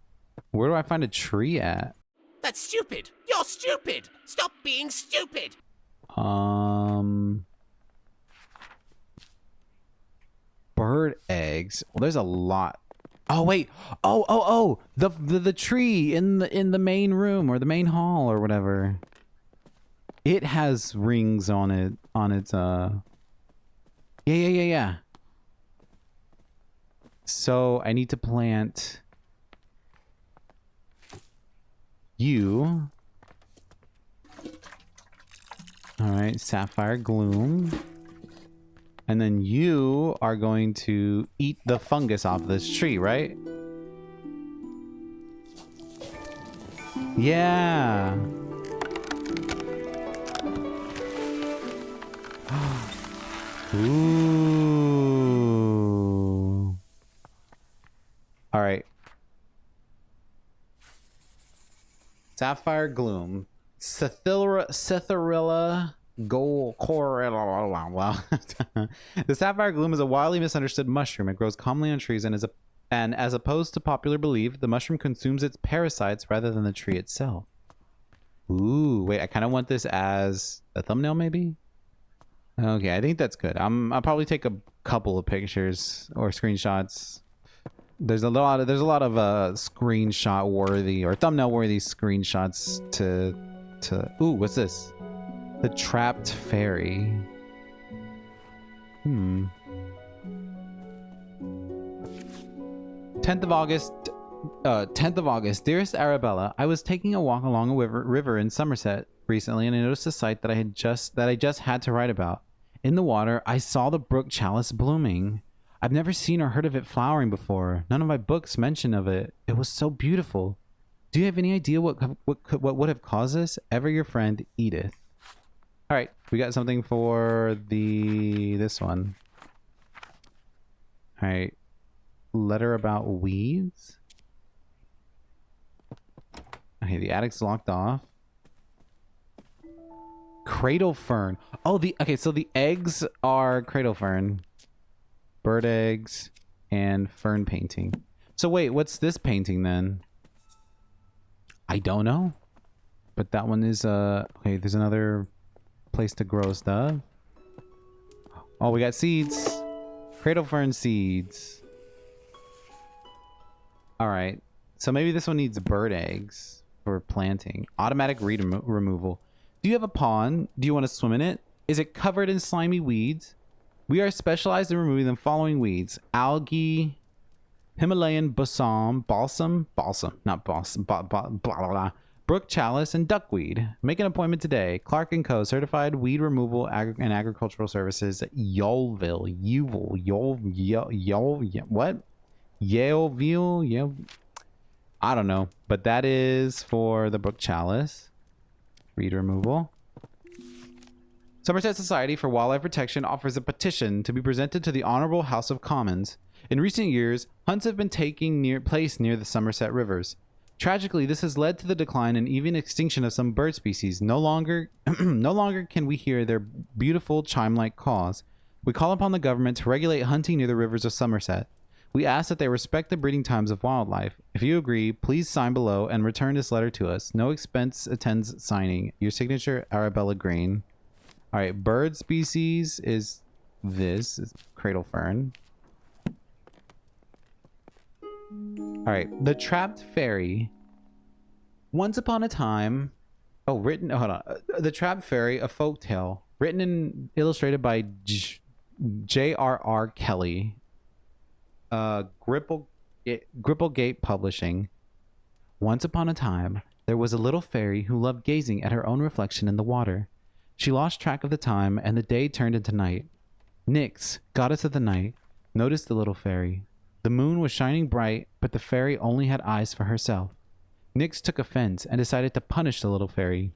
Where do I find a tree at? That's stupid. You're stupid. Stop being stupid. Bird eggs. Well, there's a lot. Oh wait. Oh. The tree in the main room or the main hall or whatever. It has rings on it, on its, yeah. So I need to plant you. All right, Sapphire Gloom. And then you are going to eat the fungus off this tree, right? Yeah. Ooh. All right. Sapphire Gloom. Citharilla Gold Corilla. Wow. The Sapphire Gloom is a wildly misunderstood mushroom. It grows commonly on trees and as opposed to popular belief, the mushroom consumes its parasites rather than the tree itself. Ooh, wait, I kind of want this as a thumbnail maybe? Okay, I think that's good. I'll probably take a couple of pictures or screenshots. There's a lot of screenshot worthy or thumbnail worthy screenshots to ooh, what's this? The Trapped Fairy. 10th of August. 10th of August. Dearest Arabella, I was taking a walk along a river in Somerset recently, and I noticed a sight that I just had to write about. In the water, I saw the brook chalice blooming. I've never seen or heard of it flowering before. None of my books mention of it. It was so beautiful. Do you have any idea what would have caused this? Ever your friend, Edith. All right, we got something for this one. All right, letter about weeds. Okay, the attic's locked off. Cradle fern. Oh, so the eggs are cradle fern. Bird eggs and fern painting. So wait, what's this painting then? I don't know. But that one is okay, there's another place to grow stuff. Oh, we got seeds. Cradle fern seeds. All right. So maybe this one needs bird eggs for planting. Automatic reed removal. Do you have a pond? Do you want to swim in it? Is it covered in slimy weeds? We are specialized in removing the following weeds: algae, Himalayan balsam, not balsam, blah, blah, blah, brook chalice, and duckweed. Make an appointment today. Clark & Co. Certified Weed Removal and Agricultural Services, Yoleville. What? Yaleville? I don't know. But that is for the brook chalice. Weed removal. Somerset Society for Wildlife Protection offers a petition to be presented to the Honorable House of Commons. In recent years, hunts have been taking place near the Somerset rivers. Tragically, this has led to the decline and even extinction of some bird species. No longer can we hear their beautiful chime-like calls. We call upon the government to regulate hunting near the rivers of Somerset. We ask that they respect the breeding times of wildlife. If you agree, please sign below and return this letter to us. No expense attends signing. Your signature, Arabella Green. All right, bird species is this. It's cradle fern. All right, the Trapped Fairy. Once upon a time... Oh, hold on. The Trapped Fairy, a folktale. Written and illustrated by J.R.R. Kelly. Gripplegate Publishing. Once upon a time, there was a little fairy who loved gazing at her own reflection in the water. She lost track of the time, and the day turned into night. Nyx, goddess of the night, noticed the little fairy. The moon was shining bright, but the fairy only had eyes for herself. Nyx took offense and decided to punish the little fairy.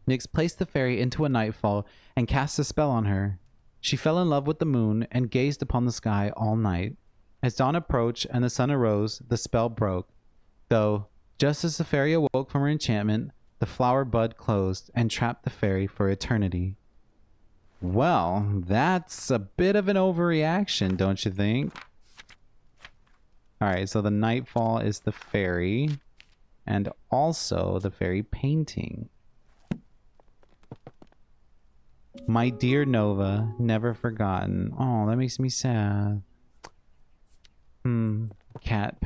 Nyx placed the fairy into a nightfall and cast a spell on her. She fell in love with the moon and gazed upon the sky all night. As dawn approached and the sun arose, the spell broke. Though, just as the fairy awoke from her enchantment, the flower bud closed and trapped the fairy for eternity. Well, that's a bit of an overreaction, don't you think? Alright, so the nightfall is the fairy, and also the fairy painting. My dear Nova, never forgotten. Oh, that makes me sad. Cat,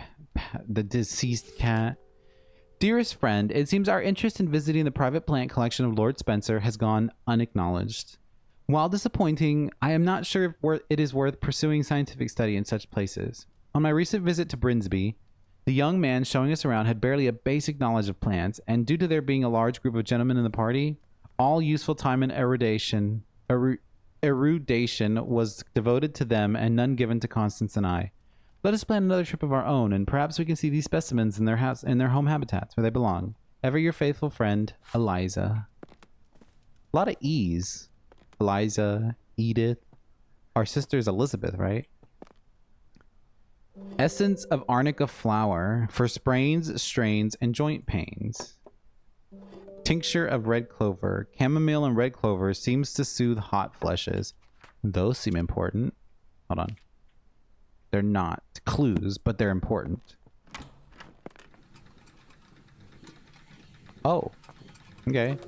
the deceased cat. Dearest friend, it seems our interest in visiting the private plant collection of Lord Spencer has gone unacknowledged. While disappointing, I am not sure if it is worth pursuing scientific study in such places. On my recent visit to Brinsby, the young man showing us around had barely a basic knowledge of plants, and due to there being a large group of gentlemen in the party, all useful time and erudation was devoted to them and none given to Constance and I. Let us plan another trip of our own, and perhaps we can see these specimens in their home habitats where they belong. Ever your faithful friend, Eliza. A lot of E's. Eliza, Edith. Our sister's Elizabeth, right? Essence of arnica flower for sprains, strains, and joint pains. Tincture of red clover. Chamomile and red clover seems to soothe hot flushes. Those seem important. Hold on. They're not clues, but they're important. Oh. Okay.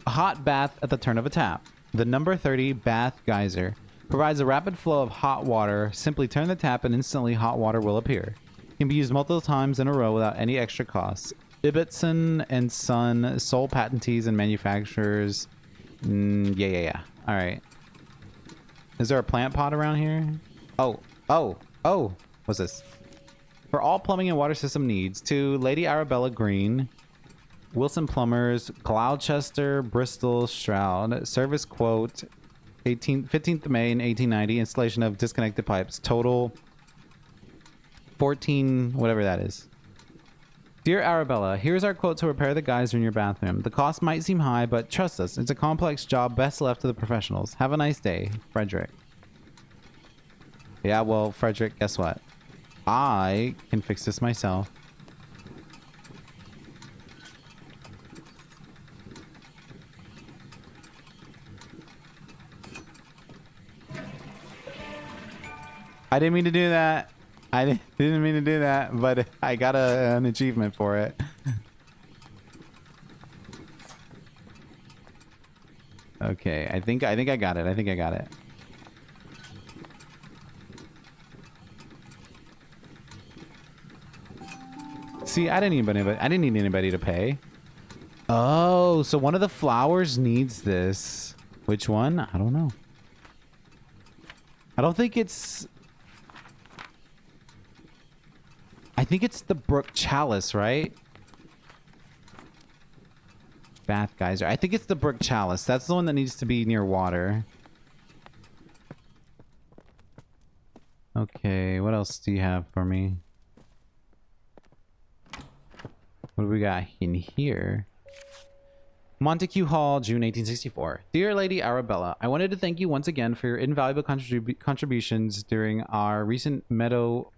A hot bath at the turn of a tap. The number 30 bath geyser provides a rapid flow of hot water. Simply turn the tap and instantly hot water will appear. It can be used multiple times in a row without any extra costs. Ibbotson and Son, sole patentees and manufacturers. Yeah. All right. Is there a plant pot around here? Oh. What's this? For all plumbing and water system needs, to Lady Arabella Green, Wilson Plumbers, Gloucester, Bristol, Stroud. Service quote, 15th of May in 1890. Installation of disconnected pipes. Total 14, whatever that is. Dear Arabella, here's our quote to repair the geyser in your bathroom. The cost might seem high, but trust us, it's a complex job best left to the professionals. Have a nice day, Frederick. Yeah, well, Frederick, guess what? I can fix this myself. I didn't mean to do that. I didn't mean to do that, but I got an achievement for it. Okay, I think I got it. I think I got it. See, I didn't need anybody to pay. Oh, so one of the flowers needs this. Which one? I don't know. I don't think it's... I think it's the brook chalice, right? Bath geyser. I think it's the brook chalice. That's the one that needs to be near water. Okay, what else do you have for me? What do we got in here? Montague Hall, June 1864. Dear Lady Arabella, I wanted to thank you once again for your invaluable contributions during our recent Meadow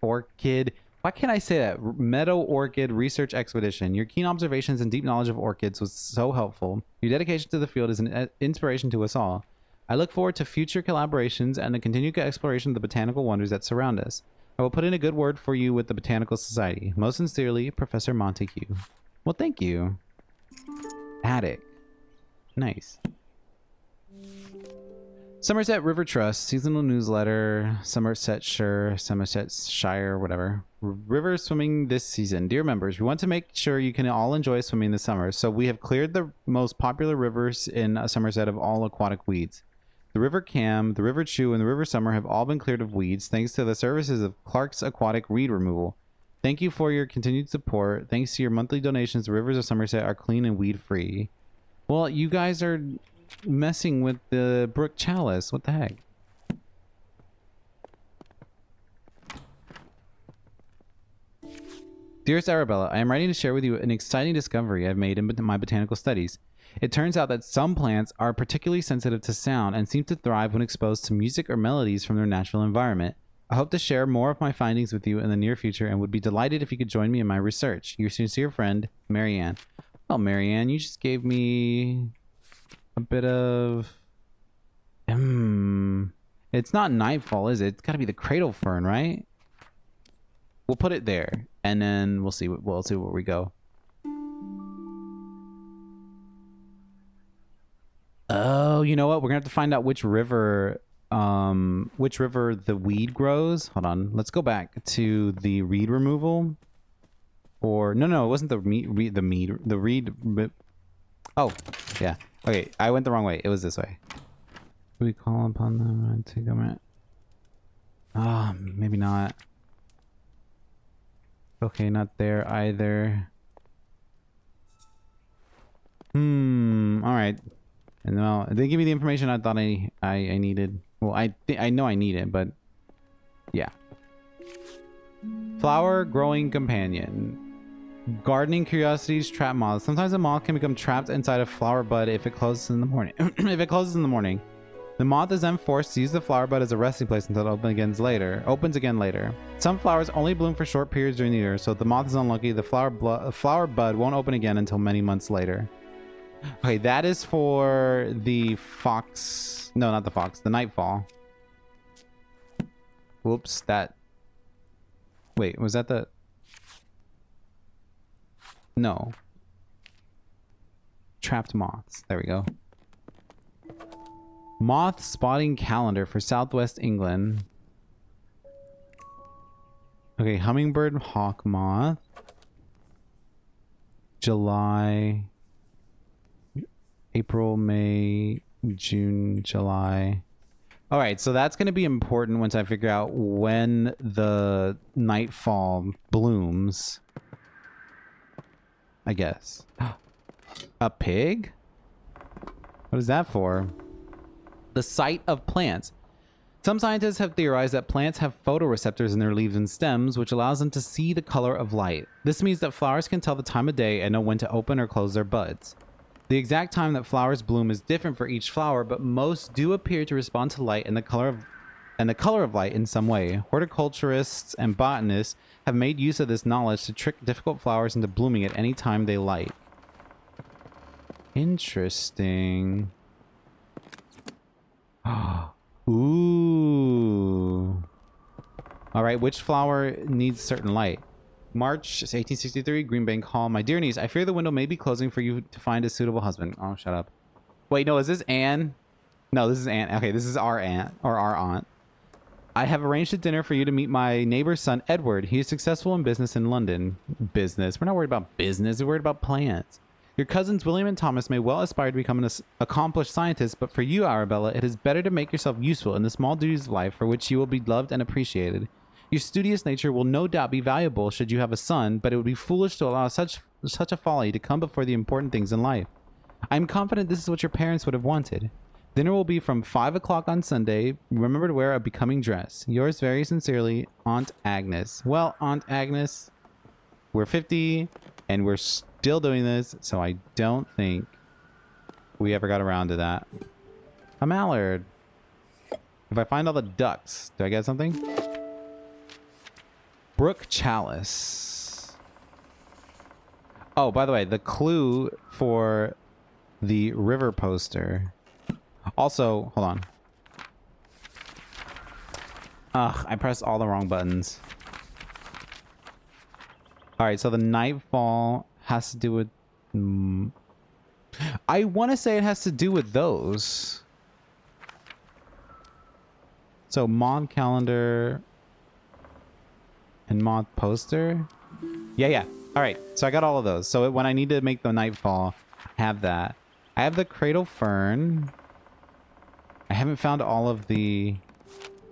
Orchid... Why can't I say that? Meadow Orchid Research Expedition. Your keen observations and deep knowledge of orchids was so helpful. Your dedication to the field is an inspiration to us all. I look forward to future collaborations and the continued exploration of the botanical wonders that surround us. I will put in a good word for you with the Botanical Society. Most sincerely, Professor Montague. Well, thank you. Attic. Nice. Somerset River Trust, seasonal newsletter, Somersetshire, whatever. River swimming this season. Dear members, we want to make sure you can all enjoy swimming this summer, so we have cleared the most popular rivers in Somerset of all aquatic weeds. The River Cam, the River Chew, and the River Summer have all been cleared of weeds thanks to the services of Clark's Aquatic Weed Removal. Thank you for your continued support. Thanks to your monthly donations, the rivers of Somerset are clean and weed-free. Well, you guys are messing with the brook chalice. What the heck? Dearest Arabella, I am writing to share with you an exciting discovery I've made in my botanical studies. It turns out that some plants are particularly sensitive to sound and seem to thrive when exposed to music or melodies from their natural environment. I hope to share more of my findings with you in the near future and would be delighted if you could join me in my research. Your sincere friend, Marianne. Well, Marianne, you just gave me a bit of... It's not nightfall, is it? It's got to be the cradle fern, right? We'll put it there, and then we'll see where we go. Oh, you know what? We're gonna have to find out which river the weed grows. Hold on. Let's go back to the reed removal. Or no, it wasn't the reed. Oh, yeah. Okay, I went the wrong way. It was this way. Do we call upon them to government? Ah, maybe not. Okay, not there either. All right. And well, they give me the information I thought I needed. Well, I know I need it, but yeah. Flower growing companion. Gardening curiosities trap moths. Sometimes a moth can become trapped inside a flower bud if it closes in the morning. If it closes in the morning, the moth is then forced to use the flower bud as a resting place until it opens again later. Some flowers only bloom for short periods during the year, so if the moth is unlucky, the flower bud won't open again until many months later. Okay, that is for the fox. No, not the fox. The nightfall. Whoops, that... Wait, was that the... No. Trapped moths. There we go. Moth spotting calendar for Southwest England. Okay, hummingbird hawk moth. July... April, May, June, July. All right, so that's going to be important once I figure out when the nightfall blooms. I guess. A pig? What is that for? The sight of plants. Some scientists have theorized that plants have photoreceptors in their leaves and stems, which allows them to see the color of light. This means that flowers can tell the time of day and know when to open or close their buds. The exact time that flowers bloom is different for each flower, but most do appear to respond to light and the color of light in some way. Horticulturists and botanists have made use of this knowledge to trick difficult flowers into blooming at any time they like. Interesting. Ooh. All right, which flower needs certain light? March 1863, Greenbank Hall. My dear niece, I fear the window may be closing for you to find a suitable husband. Oh, shut up. Wait, no, is this Anne? No, this is Aunt. Okay, this is our aunt, or our aunt. I have arranged a dinner for you to meet my neighbor's son, Edward. He is successful in business in London. Business? We're not worried about business. We're worried about plants. Your cousins, William and Thomas, may well aspire to become an accomplished scientist, but for you, Arabella, it is better to make yourself useful in the small duties of life for which you will be loved and appreciated. Your studious nature will no doubt be valuable should you have a son, but it would be foolish to allow such a folly to come before the important things in life. I am confident this is what your parents would have wanted. Dinner will be from 5 o'clock on Sunday. Remember to wear a becoming dress. Yours very sincerely, Aunt Agnes. Well, Aunt Agnes, we're 50 and we're still doing this, so I don't think we ever got around to that. A mallard. If I find all the ducks, do I get something? Brook Chalice. Oh, by the way, the clue for the river poster. Also, hold on. Ugh, I pressed all the wrong buttons. Alright, so the nightfall has to do with... I want to say it has to do with those. So, Mod calendar... and moth poster. Yeah. All right. So I got all of those. So when I need to make the nightfall, I have that. I have the cradle fern. I haven't found all of the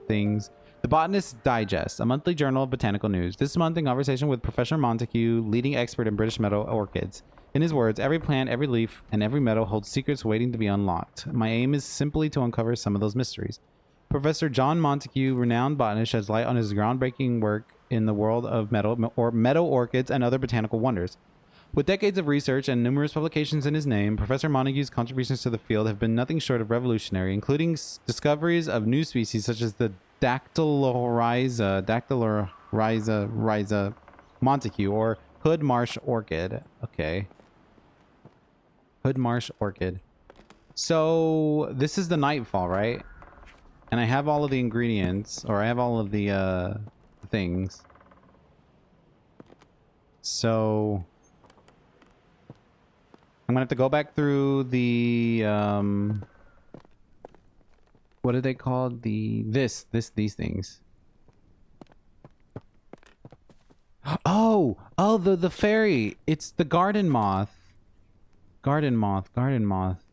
things. The Botanist's Digest, a monthly journal of botanical news. This month in conversation with Professor Montague, leading expert in British meadow orchids. In his words, every plant, every leaf, and every meadow holds secrets waiting to be unlocked. My aim is simply to uncover some of those mysteries. Professor John Montague, renowned botanist, sheds light on his groundbreaking work in the world of meadow orchids and other botanical wonders. With decades of research and numerous publications in his name, Professor Montague's contributions to the field have been nothing short of revolutionary, including discoveries of new species such as the Dactylorhiza Montague, or hood marsh orchid. Okay. Hood marsh orchid. So this is the nightfall, right? And I have all of the ingredients, or I have all of the things. So I'm gonna have to go back through the what are they called? These things. Oh, Oh, the fairy. It's the garden moth. Garden moth. Garden moth.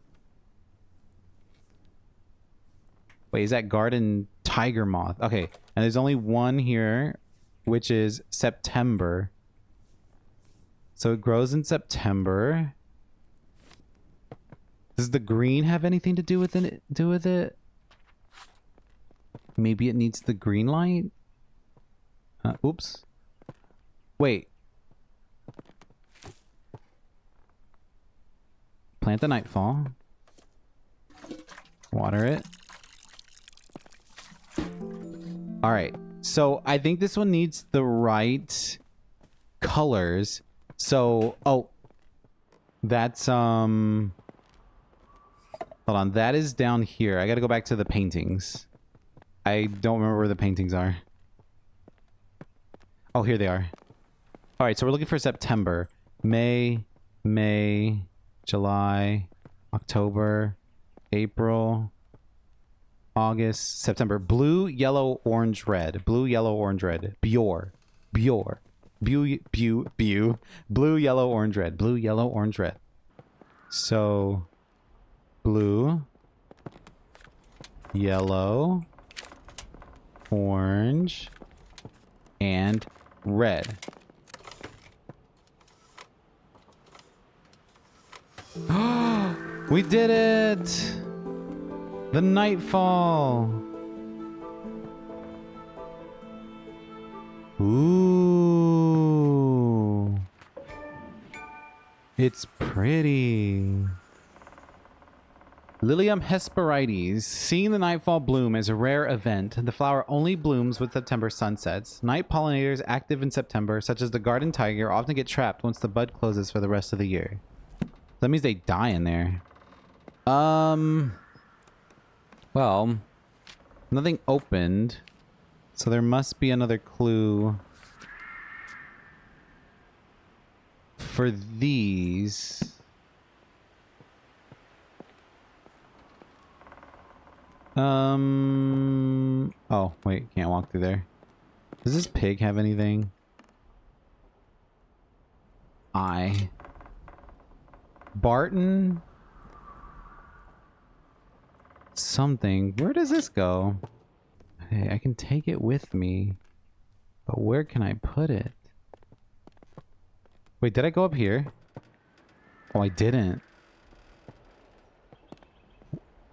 Wait, is that garden tiger moth? Okay, and there's only one here, which is September. So it grows in September. Does the green have anything to do with it? Maybe it needs the green light? Oops. Wait. Plant the nightfall. Water it. Alright. So I think this one needs the right colors. So, oh. That's, hold on. That is down here. I gotta go back to the paintings. I don't remember where the paintings are. Oh, here they are. Alright, so we're looking for September. May, July, October, April, August, September. Blue, yellow, orange, red. Blue, yellow, orange, red. Blue, yellow, orange, red. Blue, yellow, orange, red. So, blue, yellow, orange, and red. We did it! The nightfall! Ooh. It's pretty. Lilium hesperides. Seeing the nightfall bloom is a rare event. The flower only blooms with September sunsets. Night pollinators active in September, such as the garden tiger, often get trapped once the bud closes for the rest of the year. That means they die in there. Well, nothing opened, so there must be another clue for these. Oh, wait, can't walk through there. Does this pig have anything? Barton? Something. Where does this go? Hey, I can take it with me. But where can I put it? Wait, did I go up here? Oh, I didn't.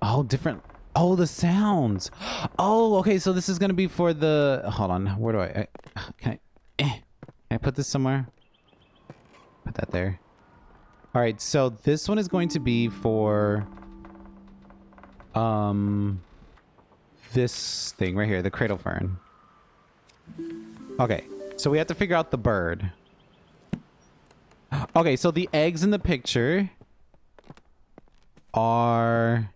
Oh, different. Oh, the sounds. Oh, okay. So this is going to be for the... Hold on. Where do can I put this somewhere? Put that there. All right. So this one is going to be for... this thing right here. The cradle fern. Okay. So we have to figure out the bird. Okay. So the eggs in the picture are...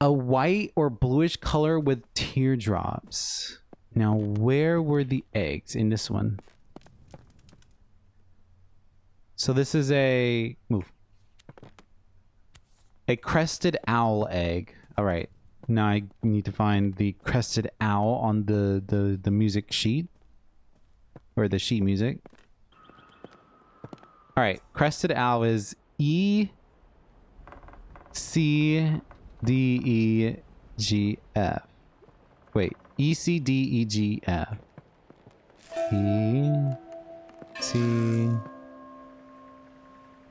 a white or bluish color with teardrops. Now, where were the eggs in this one? So this is a... Move. A crested owl egg. All right. Now I need to find the crested owl on the music sheet. Or the sheet music. All right. Crested owl is E... C... D, E, G, F. Wait, E, C, D, E, G, F. E, C,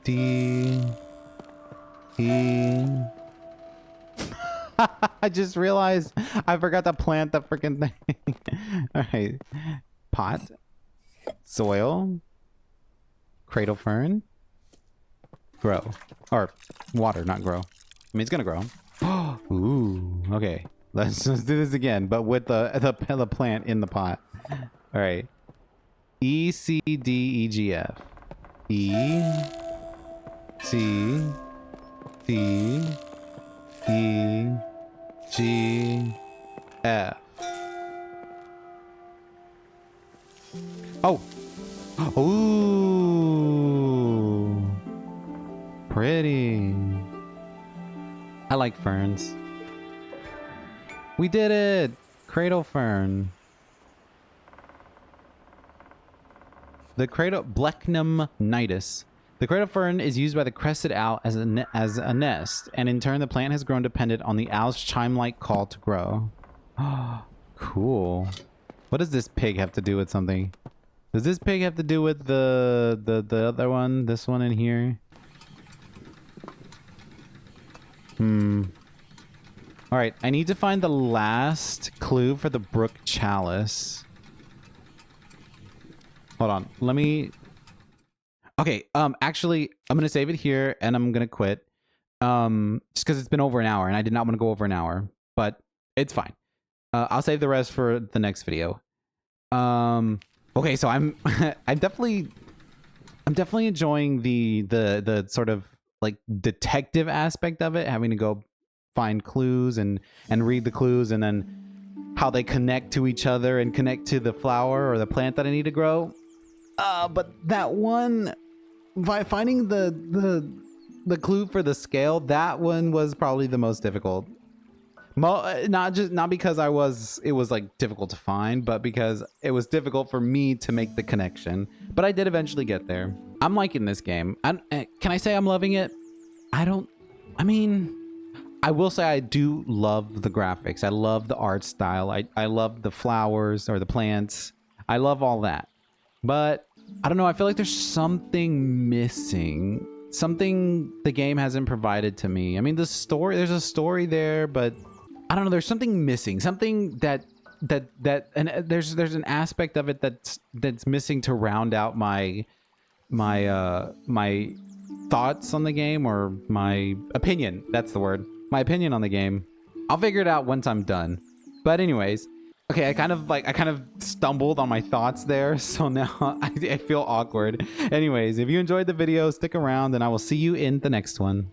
D, E. I just realized I forgot to plant the freaking thing. Alright. Pot. Soil. Cradle fern. Grow. Or water, not grow. I mean, it's gonna grow. Ooh, okay. Let's do this again, but with the plant in the pot. All right. E, C, D, E, G, F. E, C, D, E, G, F. Oh. Ooh. Pretty. I like ferns. We did it! Cradle fern. The Blechnum nidus. The cradle fern is used by the crested owl as a nest, and in turn the plant has grown dependent on the owl's chime-like call to grow. Cool. What does this pig have to do with something? Does this pig have to do with the other one? This one in here? Alright, I need to find the last clue for the brook chalice. Hold on, let me... Okay, actually, I'm gonna save it here and I'm gonna quit. Just because it's been over an hour and I did not want to go over an hour, but it's fine. I'll save the rest for the next video. Okay, so I'm I'm definitely enjoying the sort of like detective aspect of it, having to go find clues and read the clues and then how they connect to each other and connect to the flower or the plant that I need to grow. But that one, by finding the clue for the scale, that one was probably the most difficult. Not because it was like difficult to find, but because it was difficult for me to make the connection. But I did eventually get there. I'm liking this game. Can I say I'm loving it? I mean, I will say I do love the graphics. I love the art style. I love the flowers or the plants. I love all that. But I don't know. I feel like there's something missing. Something the game hasn't provided to me. I mean, there's a story there, but I don't know. There's something missing. Something and there's an aspect of it that's missing to round out my thoughts on the game, or my opinion. That's the word. My opinion on the game. I'll figure it out once I'm done. But anyways, okay, I kind of stumbled on my thoughts there, so now I feel awkward. Anyways, if you enjoyed the video, stick around and I will see you in the next one.